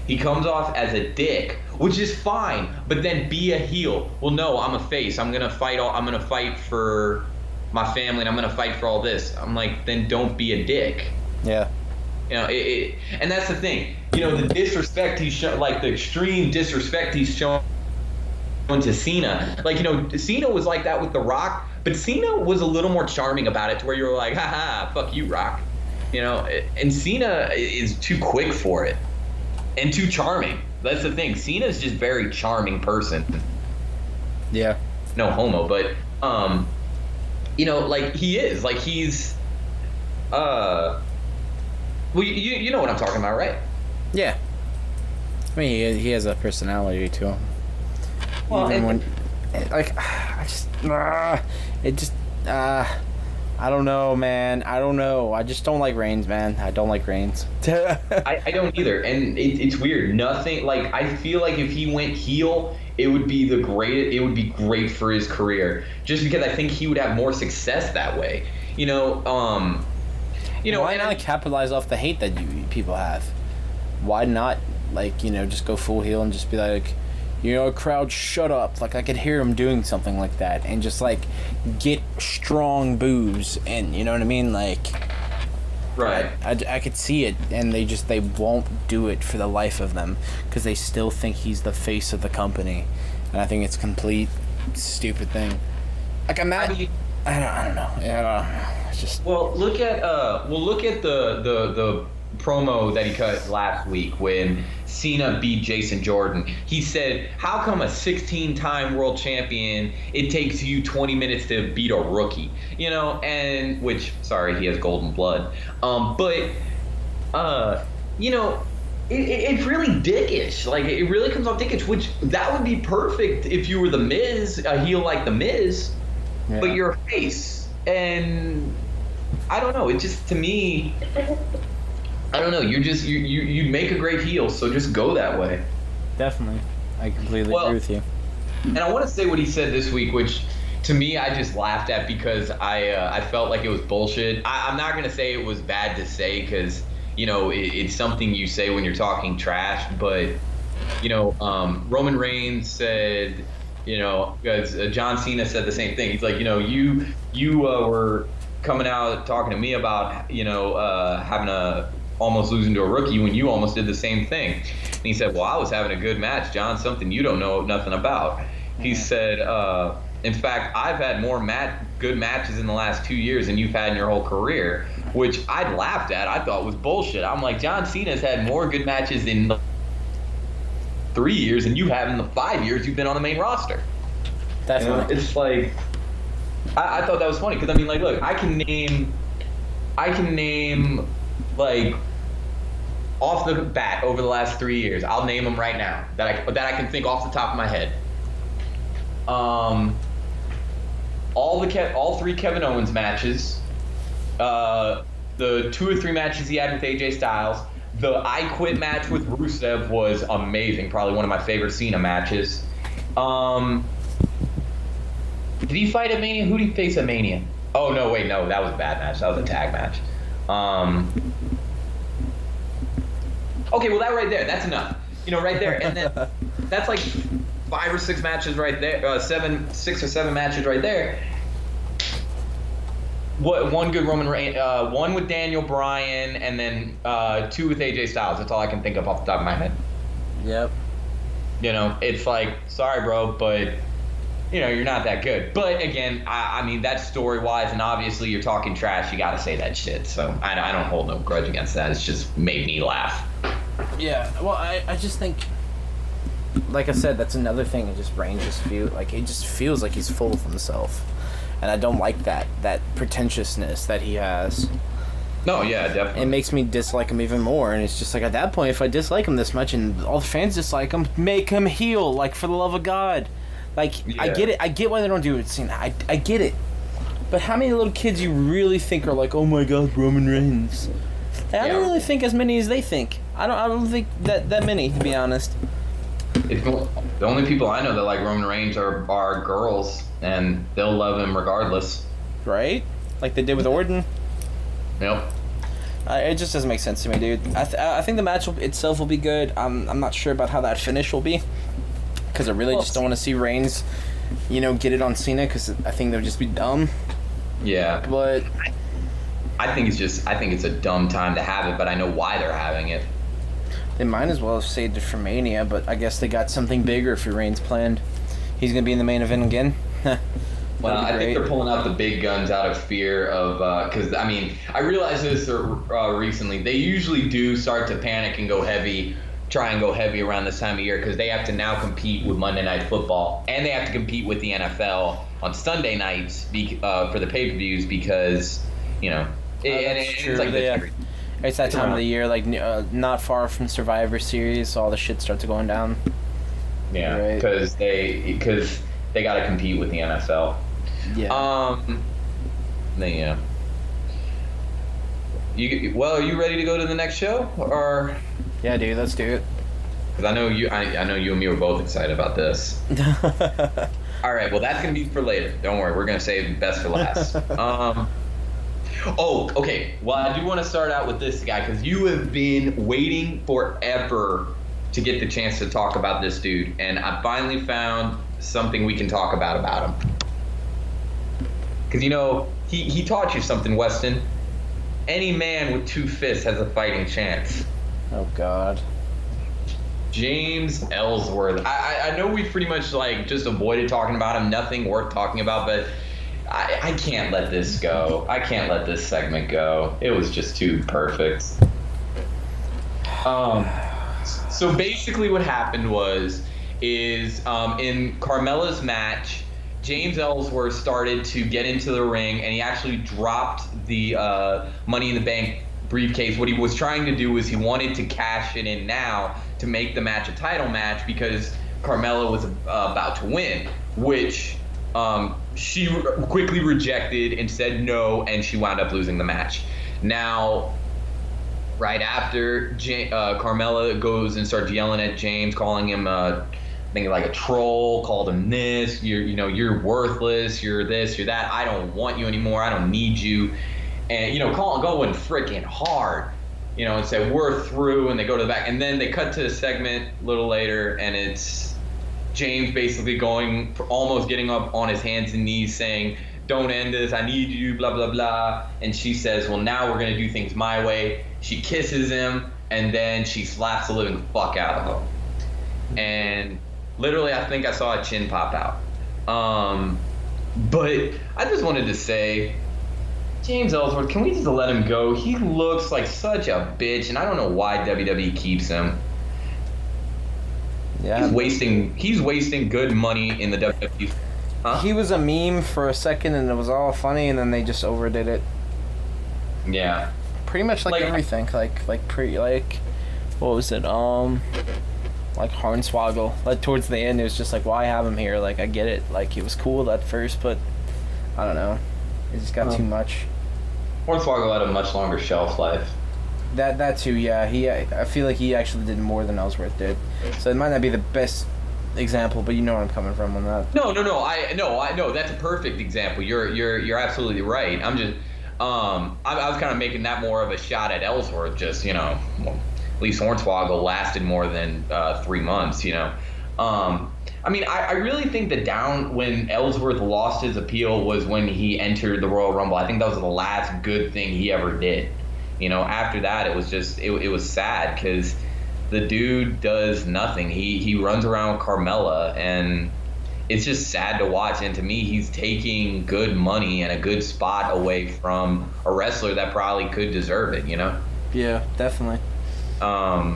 [SPEAKER 2] He comes off as a dick, which is fine, but then be a heel. Well, no, I'm a face. I'm gonna fight for my family, and I'm gonna fight for all this. I'm like, then don't be a dick.
[SPEAKER 1] Yeah.
[SPEAKER 2] You know, and that's the thing. You know, the disrespect he's shown, like the extreme disrespect he's shown to Cena. Like, you know, Cena was like that with The Rock, but Cena was a little more charming about it, to where you were like, haha, fuck you, Rock. You know, and Cena is too quick for it and too charming. That's the thing. Cena's just very charming person.
[SPEAKER 1] Yeah.
[SPEAKER 2] No homo, but you know, like he is. Like he's well, you know what I'm talking about, right?
[SPEAKER 1] Yeah. I mean, he has a personality to him.
[SPEAKER 2] Well,
[SPEAKER 1] Even when, like, I don't know, man. I don't know. I just don't like Reigns, man. I don't like Reigns.
[SPEAKER 2] I don't either, and it's weird. Nothing, like, I feel like if he went heel, it would be great for his career. Just because I think he would have more success that way. You know,
[SPEAKER 1] why not capitalize off the hate that people have? Why not, like, you know, just go full heel and just be like, you know, crowd, shut up. Like, I could hear him doing something like that, and just, like, get strong boos, and, you know what I mean? Like,
[SPEAKER 2] right.
[SPEAKER 1] I could see it, and they won't do it for the life of them, because they still think he's the face of the company, and I think it's a complete stupid thing. Like, I'm not, I don't know. It's just...
[SPEAKER 2] Well, look at the promo that he cut last week when Cena beat Jason Jordan. He said, how come a 16-time world champion, it takes you 20 minutes to beat a rookie? You know, and which, sorry, he has golden blood. But you know, it's really dickish. Like, it really comes off dickish, which that would be perfect if you were The Miz, a heel like The Miz, yeah. But you're a face. And I don't know, it just, to me, I don't know. You'd make a great heel, so just go that way.
[SPEAKER 1] Definitely, I completely agree with you.
[SPEAKER 2] And I want to say what he said this week, which to me I just laughed at because I felt like it was bullshit. I'm not gonna say it was bad to say because you know it's something you say when you're talking trash, but you know Roman Reigns said, you know, because John Cena said the same thing. He's like, you know, you were coming out talking to me about, you know, almost losing to a rookie when you almost did the same thing. And he said, well, I was having a good match, John, something you don't know nothing about. He said, in fact, I've had more good matches in the last 2 years than you've had in your whole career, which I laughed at. I thought was bullshit. I'm like, John Cena's had more good matches in the 3 years than you have in the 5 years you've been on the main roster.
[SPEAKER 1] Definitely.
[SPEAKER 2] You know, it's like, I thought that was funny because, I mean, like, look, I can name like off the bat over the last 3 years. I'll name them right now that I can think off the top of my head. All three Kevin Owens matches, the 2 or 3 matches he had with AJ Styles, the I Quit match with Rusev was amazing, probably one of my favorite Cena matches. Did he fight at Mania? Who did he face at Mania? Oh no, wait, no, that was a bad match. That was a tag match. Okay, well, that right there, that's enough. You know, right there, and then that's like 5 or 6 matches right there, 6 or 7 matches right there. One good Roman Reigns, one with Daniel Bryan, and then 2 with AJ Styles. That's all I can think of off the top of my head.
[SPEAKER 1] Yep.
[SPEAKER 2] You know, it's like, sorry, bro, but you know, you're not that good. But again, I mean, that's story-wise, and obviously you're talking trash. You got to say that shit. So I don't hold no grudge against that. It's just made me laugh.
[SPEAKER 1] Yeah. Well, I just think, like I said, that's another thing. It just Reigns just feels like he's full of himself, and I don't like that pretentiousness that he has.
[SPEAKER 2] No, yeah, definitely.
[SPEAKER 1] It makes me dislike him even more, and it's just like, at that point, if I dislike him this much and all the fans dislike him, make him heel, like, for the love of God. Like, yeah. I get it. I get why they don't do it. I get it. But how many little kids you really think are like, oh my God, Roman Reigns? I don't really think as many as they think. I don't think that many, to be honest.
[SPEAKER 2] The only people I know that like Roman Reigns are girls, and they'll love him regardless.
[SPEAKER 1] Right? Like they did with Orton.
[SPEAKER 2] Yep.
[SPEAKER 1] It just doesn't make sense to me, dude. I think the match itself will be good. I'm not sure about how that finish will be, because I really just don't want to see Reigns, get it on Cena, because I think that would just be dumb.
[SPEAKER 2] Yeah.
[SPEAKER 1] But
[SPEAKER 2] I think it's a dumb time to have it, but I know why they're having it.
[SPEAKER 1] they might as well have saved it for Mania, but I guess they got something bigger for Reigns planned. He's going to be in the main event again.
[SPEAKER 2] Well, I think they're pulling out the big guns out of fear of, because, I realized this recently. They usually do start to panic and try and go heavy around this time of year, because they have to now compete with Monday Night Football, and they have to compete with the NFL on Sunday nights for the pay-per-views, because, it's like this.
[SPEAKER 1] It's that time of the year, like not far from Survivor Series, all the shit starts going down.
[SPEAKER 2] Yeah, because they got to compete with the NFL.
[SPEAKER 1] Yeah.
[SPEAKER 2] Yeah. Are you ready to go to the next show, or?
[SPEAKER 1] Yeah, dude, let's do it.
[SPEAKER 2] Because I know you and me were both excited about this. All right, well, that's gonna be for later. Don't worry, we're gonna save the best for last. Oh, okay. Well, I do want to start out with this guy, because you have been waiting forever to get the chance to talk about this dude, and I finally found something we can talk about him. Because, he taught you something, Weston. Any man with 2 fists has a fighting chance.
[SPEAKER 1] Oh, God.
[SPEAKER 2] James Ellsworth. I know we pretty much, just avoided talking about him. Nothing worth talking about, but I can't let this go. I can't let this segment go. It was just too perfect. So basically what happened is in Carmella's match, James Ellsworth started to get into the ring, and he actually dropped the Money in the Bank briefcase. What he was trying to do was he wanted to cash it in now to make the match a title match, because Carmella was about to win, which she quickly rejected and said no, and she wound up losing the match. Now, right after, Carmella goes and starts yelling at James, calling him a troll, called him this, you're worthless, you're this, you're that, I don't want you anymore, I don't need you, and going freaking hard, and say we're through, and they go to the back, and then they cut to a segment a little later, and it's James basically almost getting up on his hands and knees saying, don't end this, I need you, blah, blah, blah. And she says, well, now we're going to do things my way. She kisses him, and then she slaps the living fuck out of him. And literally, I think I saw a chin pop out. But I just wanted to say, James Ellsworth, can we just let him go? He looks like such a bitch, and I don't know why WWE keeps him. Yeah, he's wasting good money in the WWE. Huh?
[SPEAKER 1] He was a meme for a second, and it was all funny, and then they just overdid it.
[SPEAKER 2] Yeah.
[SPEAKER 1] Pretty much like everything, what was it? Like Hornswoggle. Towards the end, it was just like, why have him here? I get it. He was cool at first, but I don't know. It just got too much.
[SPEAKER 2] Hornswoggle had a much longer shelf life.
[SPEAKER 1] That too, yeah. I feel like he actually did more than Ellsworth did. So it might not be the best example, but you know where I'm coming from on that.
[SPEAKER 2] No. I know that's a perfect example. You're absolutely right. I'm just I was kind of making that more of a shot at Ellsworth. Just at least Hornswoggle lasted more than 3 months. I really think when Ellsworth lost his appeal was when he entered the Royal Rumble. I think that was the last good thing he ever did. After that, it was just it was sad, because the dude does nothing. He runs around with Carmella, and it's just sad to watch. And to me, he's taking good money and a good spot away from a wrestler that probably could deserve it.
[SPEAKER 1] Yeah, definitely.
[SPEAKER 2] But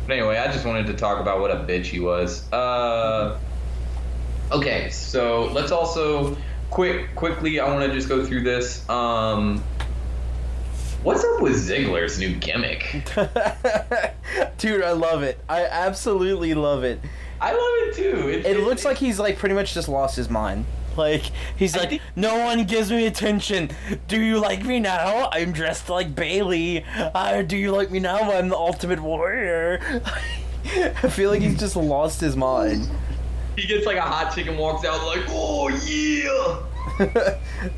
[SPEAKER 2] anyway, I just wanted to talk about what a bitch he was. Okay, so let's also quickly. I want to just go through this. What's up with Ziggler's new gimmick?
[SPEAKER 1] Dude, I love it. I absolutely love it.
[SPEAKER 2] I love it too.
[SPEAKER 1] It looks like he's pretty much just lost his mind. He's no one gives me attention. Do you like me now? I'm dressed like Bailey. Do you like me now? I'm the Ultimate Warrior. I feel like he's just lost his mind.
[SPEAKER 2] He gets a hot chick and walks out like, oh yeah.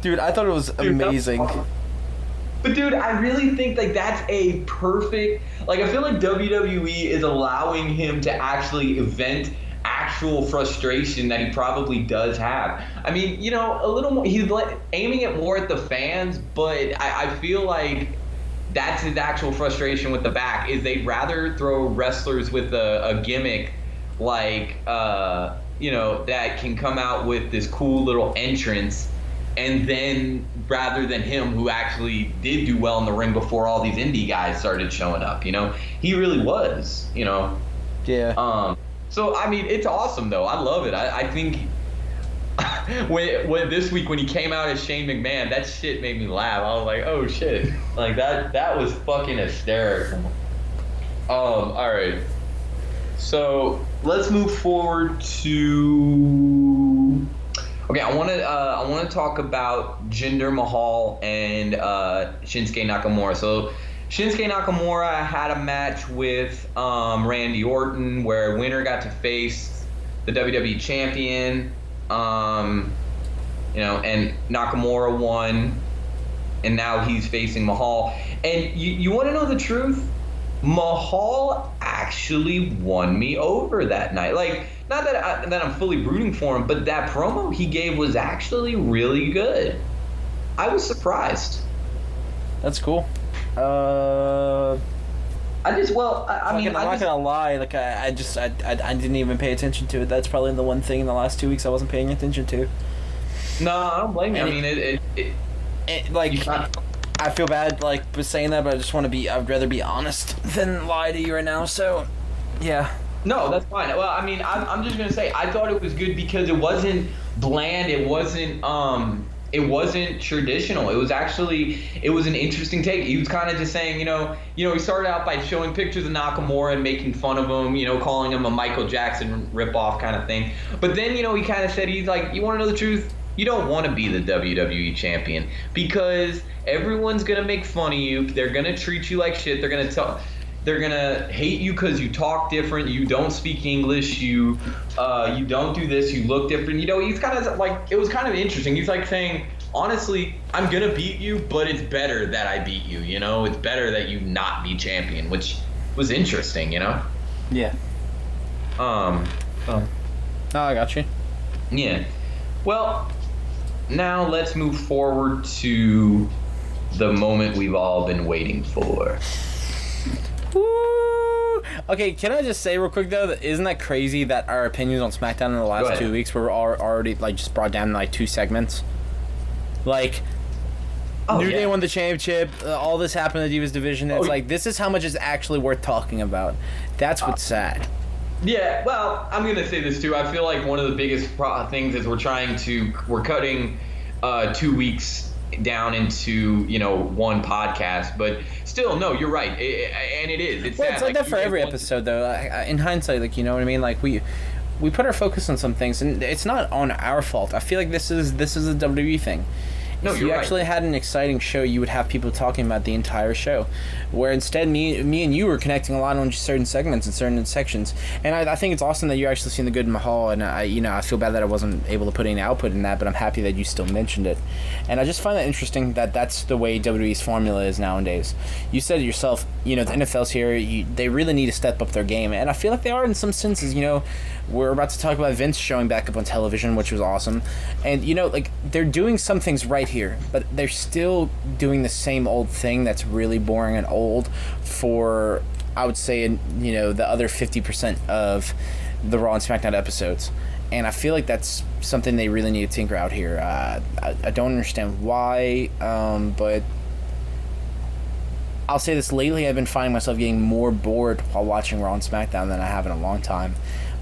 [SPEAKER 1] Dude, I thought it was amazing.
[SPEAKER 2] But dude, I really think like that's a perfect, like I feel like WWE is allowing him to actually vent actual frustration that he probably does have. I mean, you know, a little more, he's aiming it more at the fans, but I feel like that's his actual frustration with the back, is they'd rather throw wrestlers with a gimmick like, you know, that can come out with this cool little entrance, and then rather than him who actually did do well in the ring before all these indie guys started showing up, you know, he really was, you know.
[SPEAKER 1] Yeah.
[SPEAKER 2] So I mean, it's awesome though. I love it. I think when this week when he came out as Shane McMahon, that shit made me laugh. I was like, oh shit, like that was fucking hysterical. All right. So let's move forward to. Okay, I want to talk about Jinder Mahal and Shinsuke Nakamura. So Shinsuke Nakamura had a match with Randy Orton where winner got to face the WWE champion. You know, and Nakamura won, and now he's facing Mahal. And you want to know the truth? Mahal actually won me over that night. Like, not that I'm fully rooting for him, but that promo he gave was actually really good. I was surprised.
[SPEAKER 1] That's cool.
[SPEAKER 2] I'm
[SPEAKER 1] not gonna lie. Like I didn't even pay attention to it. That's probably the one thing in the last 2 weeks I wasn't paying attention to.
[SPEAKER 2] No, I don't blame you. I mean,
[SPEAKER 1] I feel bad like for saying that, but I'd rather be honest than lie to you right now. So, yeah.
[SPEAKER 2] No, that's fine. Well, I mean, I'm just gonna say I thought it was good because it wasn't bland. It wasn't traditional. It was an interesting take. He was kind of just saying, you know, he started out by showing pictures of Nakamura and making fun of him, you know, calling him a Michael Jackson ripoff kind of thing. But then, you know, he kind of said, he's like, you want to know the truth? You don't want to be the WWE champion because everyone's gonna make fun of you. They're gonna treat you like shit. They're gonna hate you because you talk different. You don't speak English. You don't do this. You look different. You know, he's kind of like, it was kind of interesting. He's like saying, honestly, I'm gonna beat you, but it's better that I beat you. You know, it's better that you not be champion, which was interesting. You know.
[SPEAKER 1] Yeah. Oh, I got you.
[SPEAKER 2] Yeah. Well, now let's move forward to the moment we've all been waiting for.
[SPEAKER 1] Woo! Okay, can I just say real quick though, isn't that crazy that our opinions on SmackDown in the last 2 weeks were already like just brought down to like 2 segments? Like, New Day won the championship. All this happened in the Divas division. It's like, this is how much is actually worth talking about. That's what's sad.
[SPEAKER 2] Yeah, well, I'm gonna say this too. I feel like one of the biggest things is we're cutting 2 weeks down into, you know, one podcast, but still, no, you're right, and it is. It's
[SPEAKER 1] like that for every episode, though. In hindsight, like, you know what I mean? Like we put our focus on some things, and it's not on our fault. I feel like this is a WWE thing.
[SPEAKER 2] No,
[SPEAKER 1] if you actually had an exciting show, you would have people talking about the entire show. Where instead, me and you were connecting a lot on just certain segments and certain sections. And I think it's awesome that you're actually seeing the good in Mahal. And I feel bad that I wasn't able to put any output in that, but I'm happy that you still mentioned it. And I just find that interesting that that's the way WWE's formula is nowadays. You said it yourself. You know, the NFL's here. They really need to step up their game, and I feel like they are in some senses. You know, we're about to talk about Vince showing back up on television, which was awesome. And, you know, like, they're doing some things right here, but they're still doing the same old thing that's really boring and old for, I would say, you know, the other 50% of the Raw and SmackDown episodes. And I feel like that's something they really need to tinker out here. I don't understand why, but I'll say this, lately I've been finding myself getting more bored while watching Raw and SmackDown than I have in a long time.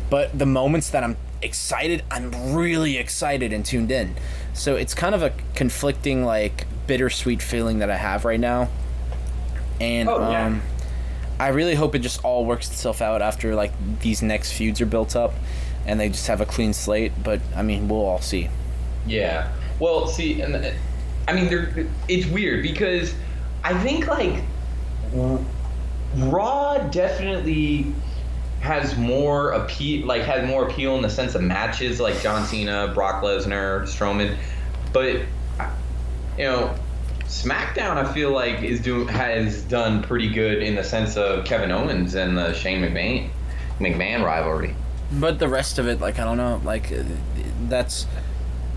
[SPEAKER 1] But the moments that I'm excited, I'm really excited and tuned in. So it's kind of a conflicting, like, bittersweet feeling that I have right now. And I really hope it just all works itself out after, like, these next feuds are built up and they just have a clean slate. But, I mean, we'll all see.
[SPEAKER 2] Yeah. Well, see, and I mean, it's weird because I think, like, Raw definitely has more appeal in the sense of matches, like John Cena, Brock Lesnar, Strowman. But, you know, SmackDown, I feel like has done pretty good in the sense of Kevin Owens and the Shane McMahon rivalry.
[SPEAKER 1] But the rest of it, like, I don't know, like, that's...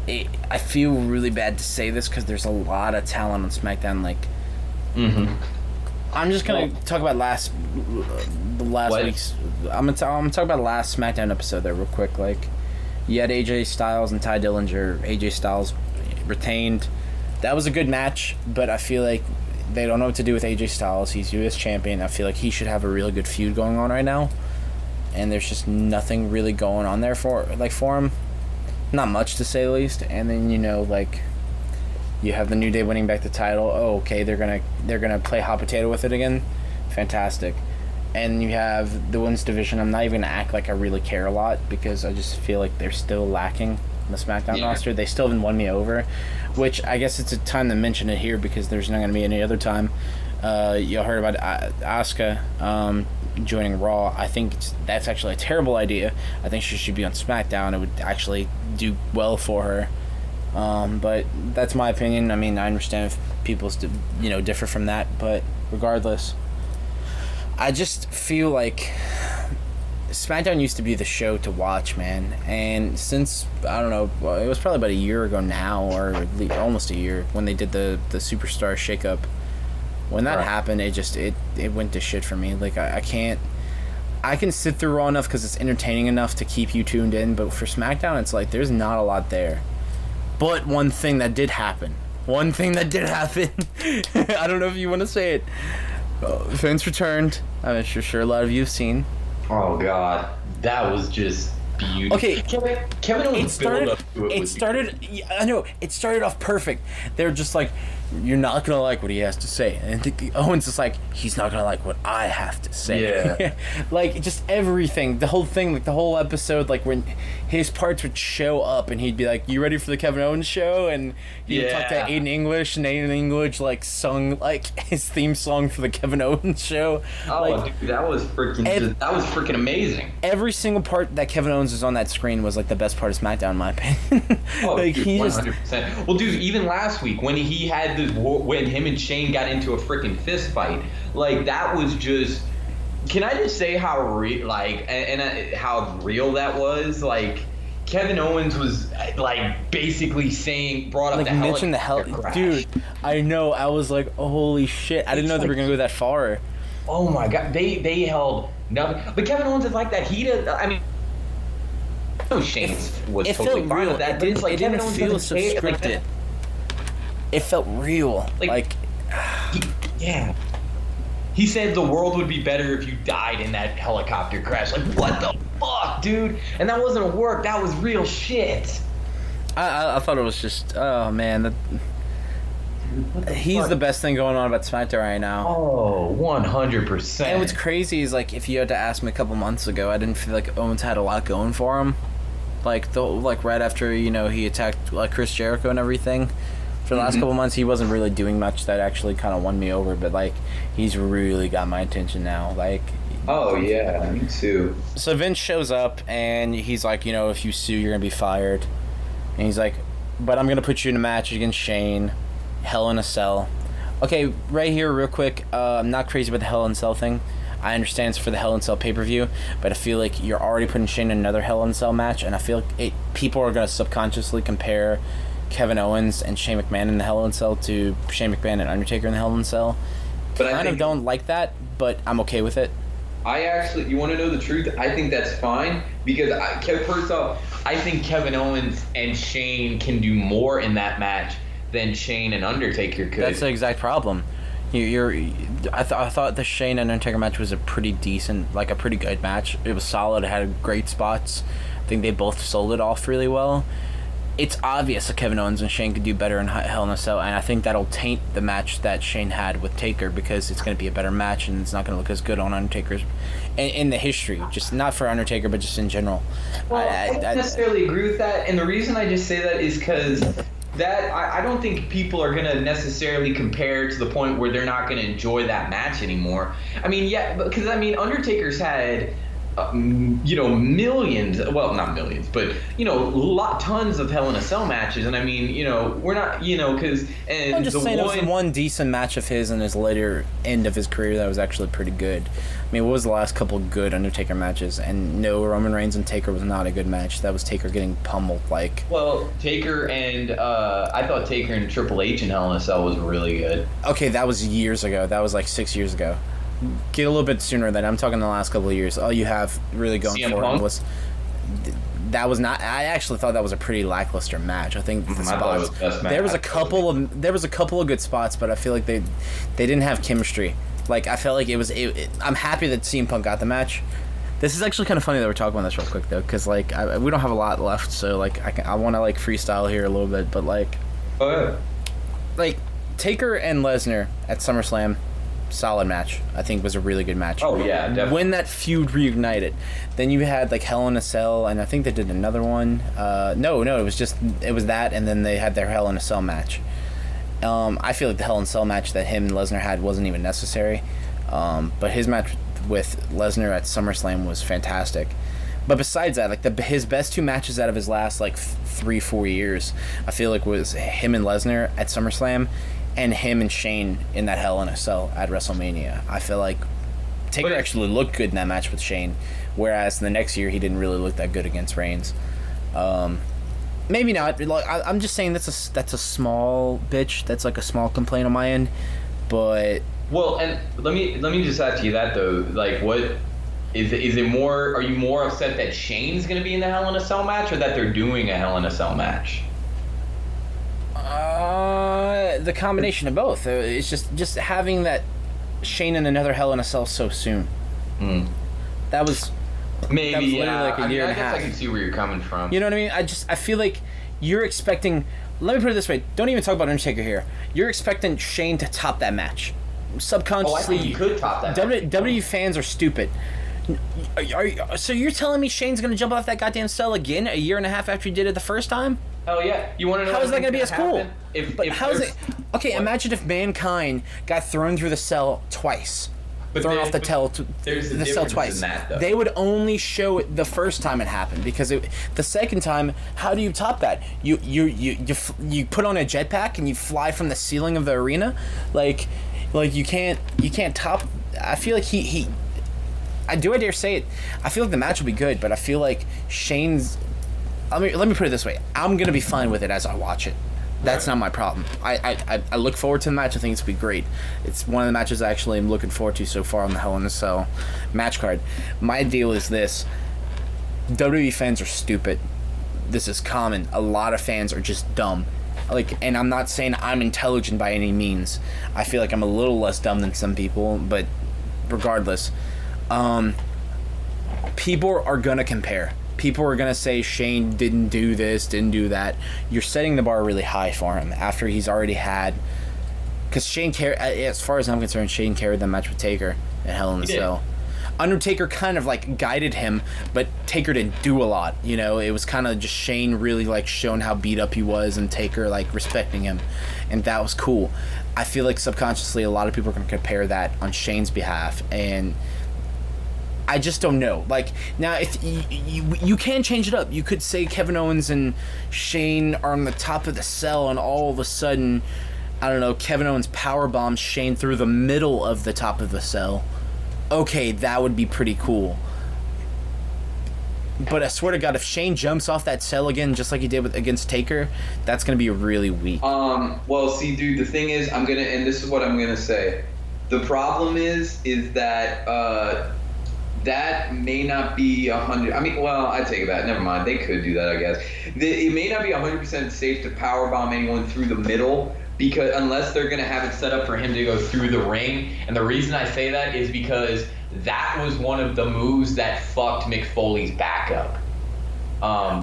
[SPEAKER 1] I feel really bad to say this because there's a lot of talent on SmackDown, like...
[SPEAKER 2] Mm-hmm.
[SPEAKER 1] I'm just gonna talk about last week's... I'm gonna talk about the last SmackDown episode there real quick, like... You had AJ Styles and Ty Dillinger. AJ Styles retained. That was a good match, but I feel like they don't know what to do with AJ Styles. He's U.S. champion. I feel like he should have a really good feud going on right now. And there's just nothing really going on there for him. Not much, to say the least. And then, you have the New Day winning back the title. Oh, okay, they're gonna play hot potato with it again. Fantastic. And you have the women's division. I'm not even going to act like I really care a lot because I just feel like they're still lacking in the SmackDown roster. They still haven't won me over, which I guess it's a time to mention it here because there's not going to be any other time. You heard about Asuka joining Raw. I think that's actually a terrible idea. I think she should be on SmackDown. It would actually do well for her. But that's my opinion. I mean, I understand if people differ from that, but regardless... I just feel like SmackDown used to be the show to watch, man. And since, I don't know, it was probably about a year ago now, or at least almost a year, when they did the Superstar shakeup. When that happened, it went to shit for me. Like, I can sit through Raw enough because it's entertaining enough to keep you tuned in, but for SmackDown, it's like, there's not a lot there. But one thing that did happen. I don't know if you want to say it. Vince returned. I'm sure a lot of you have seen.
[SPEAKER 2] Oh God, that was just beautiful. Okay, Kevin Owens build up to it.
[SPEAKER 1] I know it started off perfect. They're just like, you're not gonna like what he has to say, and Owens is like, he's not gonna like what I have to say.
[SPEAKER 2] Yeah.
[SPEAKER 1] Like, just everything, the whole thing, like the whole episode, like when his parts would show up and he'd be like, you ready for the Kevin Owens show? And he'd talk to Aiden English, and Aiden English like sung like his theme song for the Kevin Owens show.
[SPEAKER 2] Oh, like, dude, that was freaking amazing. Every
[SPEAKER 1] single part that Kevin Owens was on that screen was like the best part of SmackDown, in my opinion.
[SPEAKER 2] Oh, like, dude, 100%. Well, dude, even last week when he had when him and Shane got into a freaking fist fight, like, that was just... Can I just say how how real that was? Like, Kevin Owens was like basically brought up like, the helicopter crash. Dude,
[SPEAKER 1] I know. I was like, holy shit! I didn't know they were gonna go that far.
[SPEAKER 2] Oh my God, they held nothing. But Kevin Owens is like that. He does. I mean, no, Shane was totally fine with that. But it's like Kevin Owens
[SPEAKER 1] feel scripted. It felt real.
[SPEAKER 2] Yeah. He said the world would be better if you died in that helicopter crash. Like, what the fuck, dude? And that wasn't a work. That was real shit.
[SPEAKER 1] I thought it was just, oh, man. He's the best thing going on about SmackDown right now.
[SPEAKER 2] Oh, 100%.
[SPEAKER 1] And what's crazy is, like, if you had to ask me a couple months ago, I didn't feel like Owens had a lot going for him. Like, right after, he attacked like Chris Jericho and everything. For the last couple months, he wasn't really doing much that actually kind of won me over, but, like, he's really got my attention now. Like,
[SPEAKER 2] oh, yeah, me too.
[SPEAKER 1] So Vince shows up, and he's like, if you sue, you're going to be fired. And he's like, but I'm going to put you in a match against Shane, Hell in a Cell. Okay, right here, real quick, I'm not crazy about the Hell in a Cell thing. I understand it's for the Hell in a Cell pay-per-view, but I feel like you're already putting Shane in another Hell in a Cell match, and I feel like people are going to subconsciously compare Kevin Owens and Shane McMahon in the Hell in a Cell to Shane McMahon and Undertaker in the Hell in a Cell. But I kind of don't like that, but I'm okay with it.
[SPEAKER 2] You want to know the truth? I think that's fine because first off, I think Kevin Owens and Shane can do more in that match than Shane and Undertaker could.
[SPEAKER 1] That's the exact problem. I thought the Shane and Undertaker match was a pretty decent, like a pretty good match. It was solid. It had great spots. I think they both sold it off really well. It's obvious that Kevin Owens and Shane could do better in Hell in a Cell, and I think that'll taint the match that Shane had with Taker because it's going to be a better match and it's not going to look as good on Undertaker's in the history, just not for Undertaker, but just in general.
[SPEAKER 2] Well, I don't necessarily agree with that, and the reason I just say that is because I don't think people are going to necessarily compare to the point where they're not going to enjoy that match anymore. I mean, yeah, because Undertaker's had millions, well, not millions, but, tons of Hell in a Cell matches. And I mean, we're not, because, and
[SPEAKER 1] I'm just saying it was the one decent match of his in his later end of his career that was actually pretty good. I mean, what was the last couple good Undertaker matches? And no, Roman Reigns and Taker was not a good match. That was Taker getting pummeled, like.
[SPEAKER 2] Well, Taker and, I thought Taker and Triple H in Hell in a Cell was really good.
[SPEAKER 1] Okay, that was years ago. That was like 6 years ago. Get a little bit sooner than I'm talking the last couple of years. All you have really going
[SPEAKER 2] CM
[SPEAKER 1] for
[SPEAKER 2] Punk?
[SPEAKER 1] him was that was not. I actually thought that was a pretty lackluster match. I think the
[SPEAKER 2] I thought it
[SPEAKER 1] spots
[SPEAKER 2] was the best match.
[SPEAKER 1] there was a couple of good spots, but I feel like they didn't have chemistry. Like I felt like I'm happy that CM Punk got the match. This is actually kind of funny that we're talking about this real quick though, because like we don't have a lot left, so like I want to like freestyle here a little bit, but like.
[SPEAKER 2] Oh yeah.
[SPEAKER 1] Like Taker and Lesnar at SummerSlam. Solid match. I think was a really good match.
[SPEAKER 2] Oh yeah, definitely.
[SPEAKER 1] When that feud reignited, then you had like Hell in a Cell, and I think they did another one. No, it was that, and then they had their Hell in a Cell match. I feel like the Hell in a Cell match that him and Lesnar had wasn't even necessary, but his match with Lesnar at SummerSlam was fantastic. But besides that, like his best two matches out of his last like 3-4 years, I feel like was him and Lesnar at SummerSlam. And him and Shane in that Hell in a Cell at WrestleMania. I feel like Taker actually looked good in that match with Shane, whereas the next year he didn't really look that good against Reigns. Maybe not. Like I'm just saying that's a small bitch. That's like a small complaint on my end, but.
[SPEAKER 2] Well, and let me just ask you that though. Like, what is it more? Are you more upset that Shane's going to be in the Hell in a Cell match, or that they're doing a Hell in a Cell match?
[SPEAKER 1] The combination of both. It's just having that Shane in another Hell in a Cell so soon. That was
[SPEAKER 2] maybe
[SPEAKER 1] that was literally like a year and a half.
[SPEAKER 2] I can see where you're coming from.
[SPEAKER 1] You know what I mean? I feel like you're expecting. Let me put it this way. Don't even talk about Undertaker here. You're expecting Shane to top that match. Subconsciously,
[SPEAKER 2] I think he could top that.
[SPEAKER 1] WWE fans are stupid. So you're telling me Shane's gonna jump off that goddamn cell again a year and a half after he did it the first time?
[SPEAKER 2] Hell yeah! You want to know
[SPEAKER 1] how is that gonna be as cool?
[SPEAKER 2] How is
[SPEAKER 1] it? Okay, what? Imagine if Mankind got thrown through the cell twice, thrown off the cell twice. They would only show it the first time it happened because the second time, how do you top that? You put on a jetpack and you fly from the ceiling of the arena, like you can't top. I feel like he. I dare say it. I feel like the match will be good, but I feel like Shane's. Let me put it this way. I'm gonna be fine with it as I watch it. That's not my problem. I look forward to the match. I think it's gonna be great. It's one of the matches I actually am looking forward to so far on the Hell in a Cell match card. My deal is this: WWE fans are stupid. This is common. A lot of fans are just dumb. And I'm not saying I'm intelligent by any means. I feel like I'm a little less dumb than some people, but regardless. People are gonna compare. People are gonna say Shane didn't do this, didn't do that. You're setting the bar really high for him after he's already had. Because Shane carried, as far as I'm concerned, Shane carried the match with Taker at Hell in a Cell. Undertaker kind of like guided him, but Taker didn't do a lot. You know, it was kind of just Shane really like showing how beat up he was, and Taker like respecting him, and that was cool. I feel like subconsciously a lot of people are gonna compare that on Shane's behalf, and. I just don't know. Like, now, if you can change it up. You could say Kevin Owens and Shane are on the top of the cell, and all of a sudden, I don't know, Kevin Owens powerbombs Shane through the middle of the top of the cell. Okay, that would be pretty cool. But I swear to God, if Shane jumps off that cell again, just like he did against Taker, that's going to be really weak.
[SPEAKER 2] Well, see, dude, the thing is, and this is what I'm going to say. The problem is that, that may not be 100. I mean, well, I take it back. Never mind. They could do that, I guess. It may not be 100% safe to powerbomb anyone through the middle, because unless they're going to have it set up for him to go through the ring. And the reason I say that is because that was one of the moves that fucked Mick Foley's back up.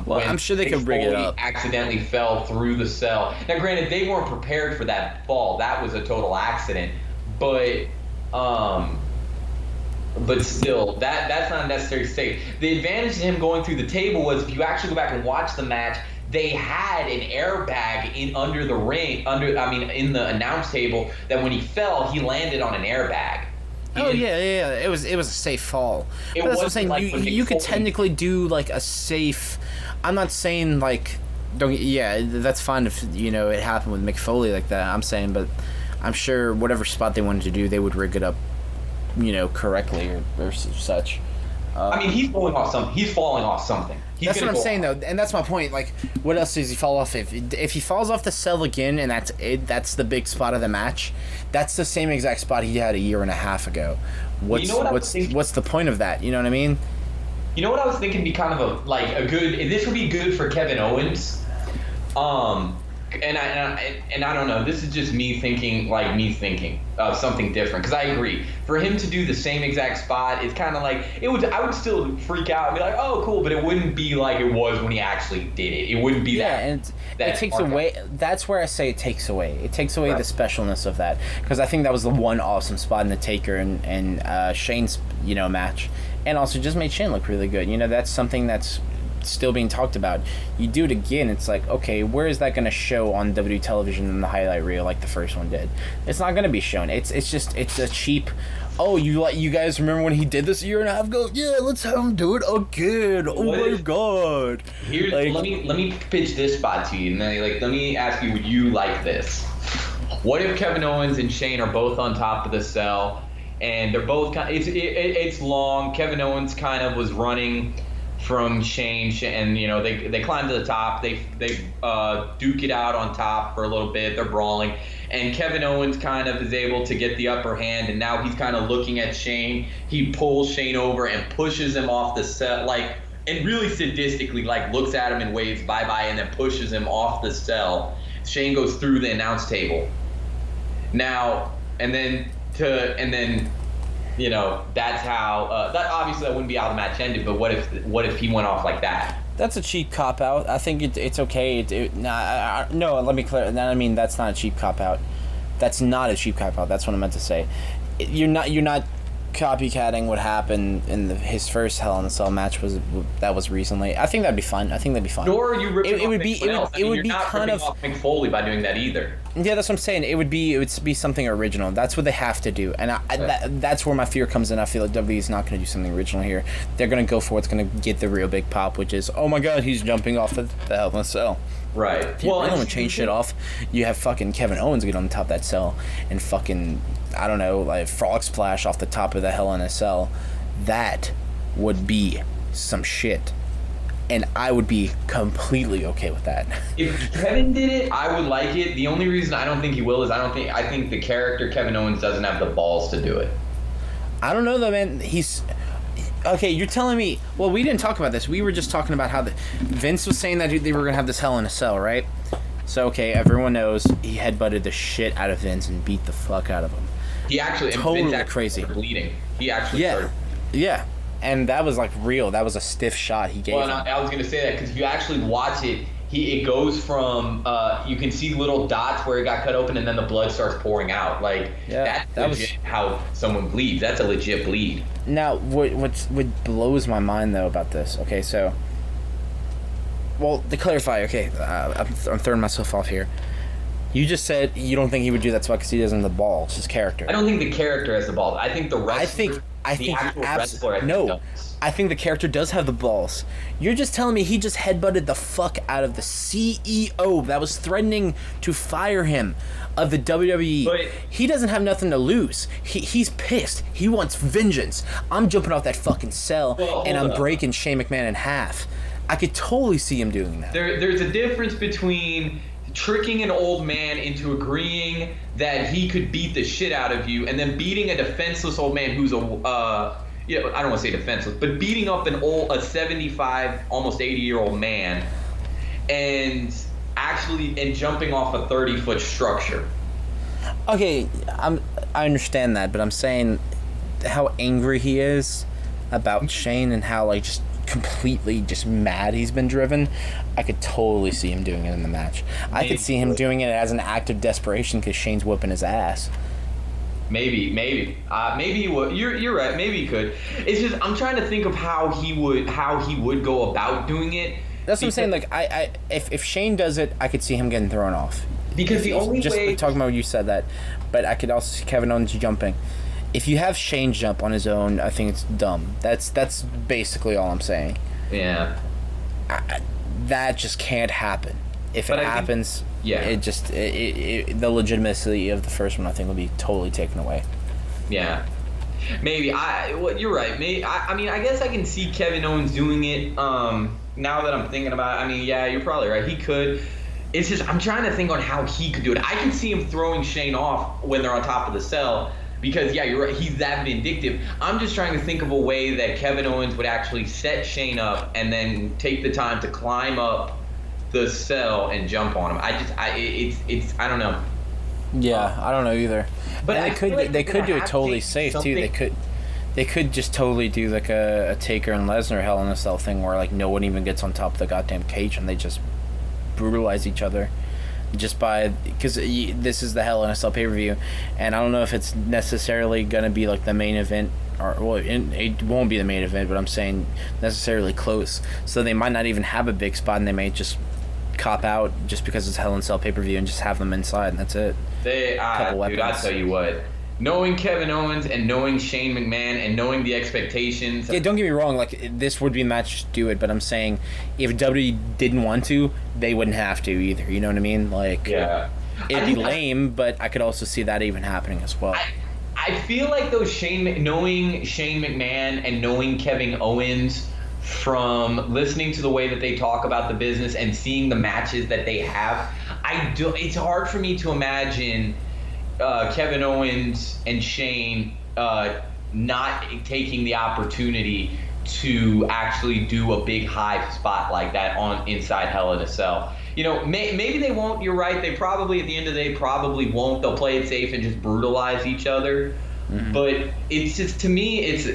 [SPEAKER 1] Well, I'm sure they could bring it up.
[SPEAKER 2] Accidentally fell through the cell. Now, granted, they weren't prepared for that fall. That was a total accident. But still, that's not necessarily safe. The advantage of him going through the table was, if you actually go back and watch the match, they had an airbag under the ring, in the announce table, that when he fell, he landed on an airbag.
[SPEAKER 1] Oh yeah. It was a safe fall.
[SPEAKER 2] It
[SPEAKER 1] But that's what I'm
[SPEAKER 2] wasn't
[SPEAKER 1] saying.
[SPEAKER 2] like
[SPEAKER 1] You
[SPEAKER 2] when
[SPEAKER 1] you could
[SPEAKER 2] McFoley-
[SPEAKER 1] technically do like a safe. I'm not saying like don't. Yeah, that's fine if it happened with McFoley like that. I'm saying, but I'm sure whatever spot they wanted to do, they would rig it up, correctly or such.
[SPEAKER 2] I mean, he's falling off something. He's falling off something. He's
[SPEAKER 1] That's what
[SPEAKER 2] gonna
[SPEAKER 1] I'm
[SPEAKER 2] go
[SPEAKER 1] saying
[SPEAKER 2] off.
[SPEAKER 1] though, and that's my point. Like, what else does he fall off? If he falls off the cell again, and that's it, that's the big spot of the match. That's the same exact spot he had a year and a half ago. What's
[SPEAKER 2] what I was thinking?
[SPEAKER 1] what's the point of that? You know what I mean?
[SPEAKER 2] You know what I was thinking? Be kind of a good. This would be good for Kevin Owens. And I don't know. This is just me thinking of something different, because I agree. For him to do the same exact spot, it's kind of like it would. I would still freak out and be like, "Oh, cool," but it wouldn't be like it was when he actually did it. It wouldn't be that.
[SPEAKER 1] And
[SPEAKER 2] that
[SPEAKER 1] it takes
[SPEAKER 2] mark.
[SPEAKER 1] away. That's where I say it takes away. It takes away
[SPEAKER 2] Right.
[SPEAKER 1] the specialness of that, because I think that was the one awesome spot in the Taker and Shane's match, and also just made Shane look really good. That's something that's still being talked about. You do it again, it's like, okay, where is that going to show on WWE television in the highlight reel like the first one did? It's not going to be shown. It's a cheap. Oh, you guys remember when he did this a year and a half ago? Yeah, let's have him do it again. Oh
[SPEAKER 2] What
[SPEAKER 1] my
[SPEAKER 2] if-
[SPEAKER 1] god.
[SPEAKER 2] Here's
[SPEAKER 1] Like-
[SPEAKER 2] let me pitch this spot to you, and then let me ask you, would you like this? What if Kevin Owens and Shane are both on top of the cell, and they're both it's long. Kevin Owens kind of was running from Shane, and they climb to the top. They duke it out on top for a little bit. They're brawling, and Kevin Owens kind of is able to get the upper hand, and now he's kind of looking at Shane. He pulls Shane over and pushes him off the cell, and really sadistically, looks at him and waves bye-bye, and then pushes him off the cell. Shane goes through the announce table. Now, and then that's how. That obviously that wouldn't be how the match ended. But what if he went off like that?
[SPEAKER 1] That's a cheap cop out. I think it's okay. No, let me clear. I mean, that's not a cheap cop out. That's not a cheap cop out. That's what I meant to say. You're not copycatting what happened in his first Hell in a Cell match was recently. I think that'd be fun.
[SPEAKER 2] Nor are you ripping off anyone else. I mean,
[SPEAKER 1] would
[SPEAKER 2] you're
[SPEAKER 1] be
[SPEAKER 2] not
[SPEAKER 1] kind
[SPEAKER 2] ripping
[SPEAKER 1] of
[SPEAKER 2] off Mick Foley by doing that either.
[SPEAKER 1] Yeah, that's what I'm saying. It would be something original. That's what they have to do, and that's where my fear comes in. I feel like WWE is not going to do something original here. They're going to go for what's going to get the real big pop, which is, oh my god, he's jumping off the Hell in a Cell.
[SPEAKER 2] Right.
[SPEAKER 1] If you really want to change shit off, you have fucking Kevin Owens get on top of that cell and fucking, I don't know, like frog splash off the top of the Hell in a Cell. That would be some shit. And I would be completely okay with that.
[SPEAKER 2] If Kevin did it, I would like it. The only reason I don't think he will is I think the character Kevin Owens doesn't have the balls to do it.
[SPEAKER 1] I don't know though, man. Okay, you're telling me. Well, we didn't talk about this. We were just talking about how Vince was saying that they were gonna have this Hell in a Cell, right? So okay, everyone knows he headbutted the shit out of Vince and beat the fuck out of him.
[SPEAKER 2] He actually
[SPEAKER 1] Totally
[SPEAKER 2] Vince actually
[SPEAKER 1] crazy.
[SPEAKER 2] started bleeding. He actually started.
[SPEAKER 1] Yeah, and that was like real. That was a stiff shot he gave
[SPEAKER 2] Well,
[SPEAKER 1] him.
[SPEAKER 2] and I was gonna say that because if you actually watch it, it goes from you can see little dots where it got cut open, and then the blood starts pouring out. That's legit how someone bleeds. That's a legit bleed.
[SPEAKER 1] Now, what blows my mind though about this? Okay, so, well, to clarify, okay, I'm throwing myself off here. You just said you don't think he would do that spot because he doesn't have the balls. His character.
[SPEAKER 2] I don't think the character has the balls. I think the wrestler.
[SPEAKER 1] I think
[SPEAKER 2] the actual wrestler. I think
[SPEAKER 1] no.
[SPEAKER 2] does.
[SPEAKER 1] I think the character does have the balls. You're just telling me he just headbutted the fuck out of the CEO that was threatening to fire him of the WWE.
[SPEAKER 2] But
[SPEAKER 1] he doesn't have nothing to lose. He's pissed. He wants vengeance. I'm jumping off that fucking cell and I'm breaking Shane McMahon in half. I could totally see him doing that.
[SPEAKER 2] There's a difference between tricking an old man into agreeing that he could beat the shit out of you, and then beating a defenseless old man who's I don't want to say defenseless, but beating up a 75, almost 80-year-old man, and jumping off a 30-foot structure.
[SPEAKER 1] Okay, I understand that, but I'm saying how angry he is about Shane and how just completely just mad he's been driven. I could totally see him doing it in the match. I could see him doing it as an act of desperation because Shane's whipping his ass.
[SPEAKER 2] Maybe he would. You're right. Maybe he could. It's just I'm trying to think of how he would go about doing it.
[SPEAKER 1] That's what I'm saying. If Shane does it, I could see him getting thrown off.
[SPEAKER 2] Because the only
[SPEAKER 1] just
[SPEAKER 2] way
[SPEAKER 1] talking about what you said that, but I could also see Kevin Owens jumping. if you have Shane jump on his own, I think it's dumb. That's basically all I'm saying.
[SPEAKER 2] Yeah.
[SPEAKER 1] That just can't happen. If
[SPEAKER 2] But
[SPEAKER 1] it
[SPEAKER 2] I think-
[SPEAKER 1] happens,
[SPEAKER 2] yeah.
[SPEAKER 1] it just the legitimacy of the first one, I think, will be totally taken away.
[SPEAKER 2] Yeah. Maybe you're right. Maybe I mean I guess I can see Kevin Owens doing it. Now that I'm thinking about it, I mean yeah, you're probably right. He could. It's just I'm trying to think on how he could do it. I can see him throwing Shane off when they're on top of the cell because yeah, you're right. He's that vindictive. I'm just trying to think of a way that Kevin Owens would actually set Shane up and then take the time to climb up the cell and jump on him. It's I don't know.
[SPEAKER 1] Yeah, I don't know either.
[SPEAKER 2] But
[SPEAKER 1] And
[SPEAKER 2] I feel like
[SPEAKER 1] they
[SPEAKER 2] they're
[SPEAKER 1] could
[SPEAKER 2] gonna
[SPEAKER 1] do it
[SPEAKER 2] have to
[SPEAKER 1] totally
[SPEAKER 2] take
[SPEAKER 1] safe too.
[SPEAKER 2] something-
[SPEAKER 1] They could just totally do like a Taker and Lesnar Hell in a Cell thing where like no one even gets on top of the goddamn cage and they just brutalize each other just by because this is the Hell in a Cell pay-per-view, and I don't know if it's necessarily gonna be like the main event or well it won't be the main event, but I'm saying necessarily close. So they might not even have a big spot and they may just cop out just because it's Hell in a Cell pay-per-view and just have them inside and that's it.
[SPEAKER 2] Dude, I
[SPEAKER 1] weapons.
[SPEAKER 2] tell you what. Knowing Kevin Owens and knowing Shane McMahon and knowing the expectations.
[SPEAKER 1] Yeah, don't get me wrong. Like this would be a match to do it, but I'm saying if WWE didn't want to, they wouldn't have to either. You know what I mean? Like,
[SPEAKER 2] Yeah.
[SPEAKER 1] it'd be lame, but I could also see that even happening as well.
[SPEAKER 2] I feel like those knowing Shane McMahon and knowing Kevin Owens from listening to the way that they talk about the business and seeing the matches that they have, it's hard for me to imagine Kevin Owens and Shane not taking the opportunity to actually do a big high spot like that on inside Hell in a Cell. You know, maybe they won't. You're right. They probably, at the end of the day, probably won't. They'll play it safe and just brutalize each other. Mm-hmm. But it's just, to me, it's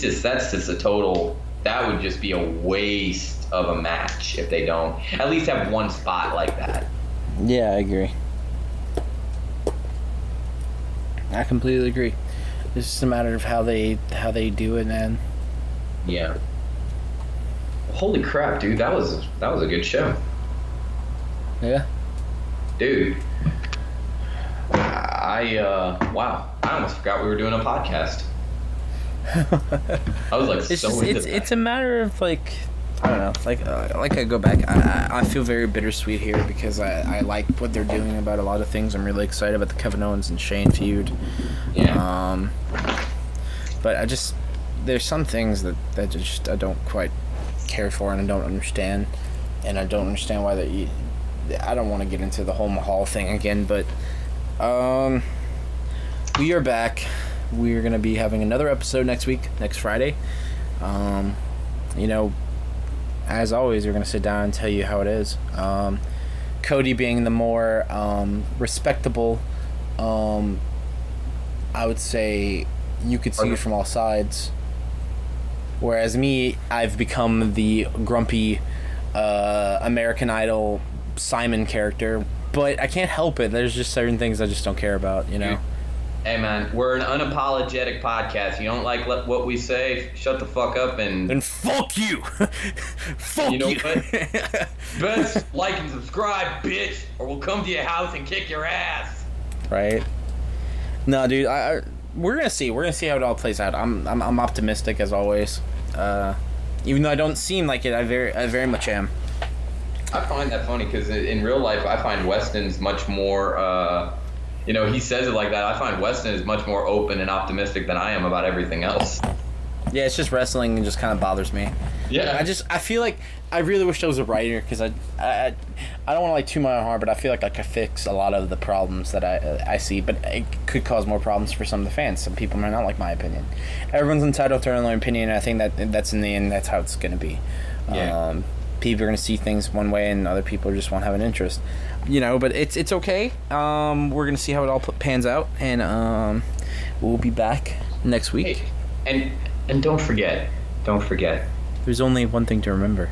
[SPEAKER 2] just, that's just a total, that would just be a waste of a match if they don't at least have one spot like that.
[SPEAKER 1] Yeah, I agree. I completely agree. It's just a matter of how they do it, man.
[SPEAKER 2] Yeah. Holy crap, dude! That was a good show.
[SPEAKER 1] Yeah.
[SPEAKER 2] Dude. Wow. I almost forgot we were doing a podcast. I was like,
[SPEAKER 1] it's a matter of like, I don't know, like I go back. I feel very bittersweet here because I like what they're doing about a lot of things. I'm really excited about the Kevin Owens and Shane feud.
[SPEAKER 2] Yeah.
[SPEAKER 1] But there's some things that just I don't quite care for and I don't understand, and I don't understand why I don't want to get into the whole Mahal thing again, but we are back. We're gonna be having another episode next Friday. You know, as always, we're gonna sit down and tell you how it is. Cody being the more respectable, I would say you could see it from all sides. Whereas me, I've become the grumpy American Idol Simon character, but I can't help it. There's just certain things I just don't care about, you know?
[SPEAKER 2] Hey, man, we're an unapologetic podcast. You don't like what we say, shut the fuck up and...
[SPEAKER 1] And fuck you! Fuck you!
[SPEAKER 2] You know what? Best like and subscribe, bitch, or we'll come to your house and kick your ass.
[SPEAKER 1] Right? No, dude, we're gonna see. We're gonna see how it all plays out. I'm optimistic as always. Even though I don't seem like it, I very much am.
[SPEAKER 2] I find that funny because in real life, I find Weston's much more. You know, he says it like that. I find Weston is much more open and optimistic than I am about everything else.
[SPEAKER 1] Yeah, it's just wrestling and just kind of bothers me.
[SPEAKER 2] Yeah.
[SPEAKER 1] I feel like I really wish I was a writer because I don't want to like toot my own horn, but I feel like I could fix a lot of the problems that I see, but it could cause more problems for some of the fans. Some people might not like my opinion. Everyone's entitled to their own opinion, and I think that's in the end, that's how it's going to be.
[SPEAKER 2] Yeah.
[SPEAKER 1] People are going to see things one way, and other people just won't have an interest. You know, but it's okay. We're going to see how it all pans out, and we'll be back next week.
[SPEAKER 2] Hey, and don't forget.
[SPEAKER 1] There's only one thing to remember.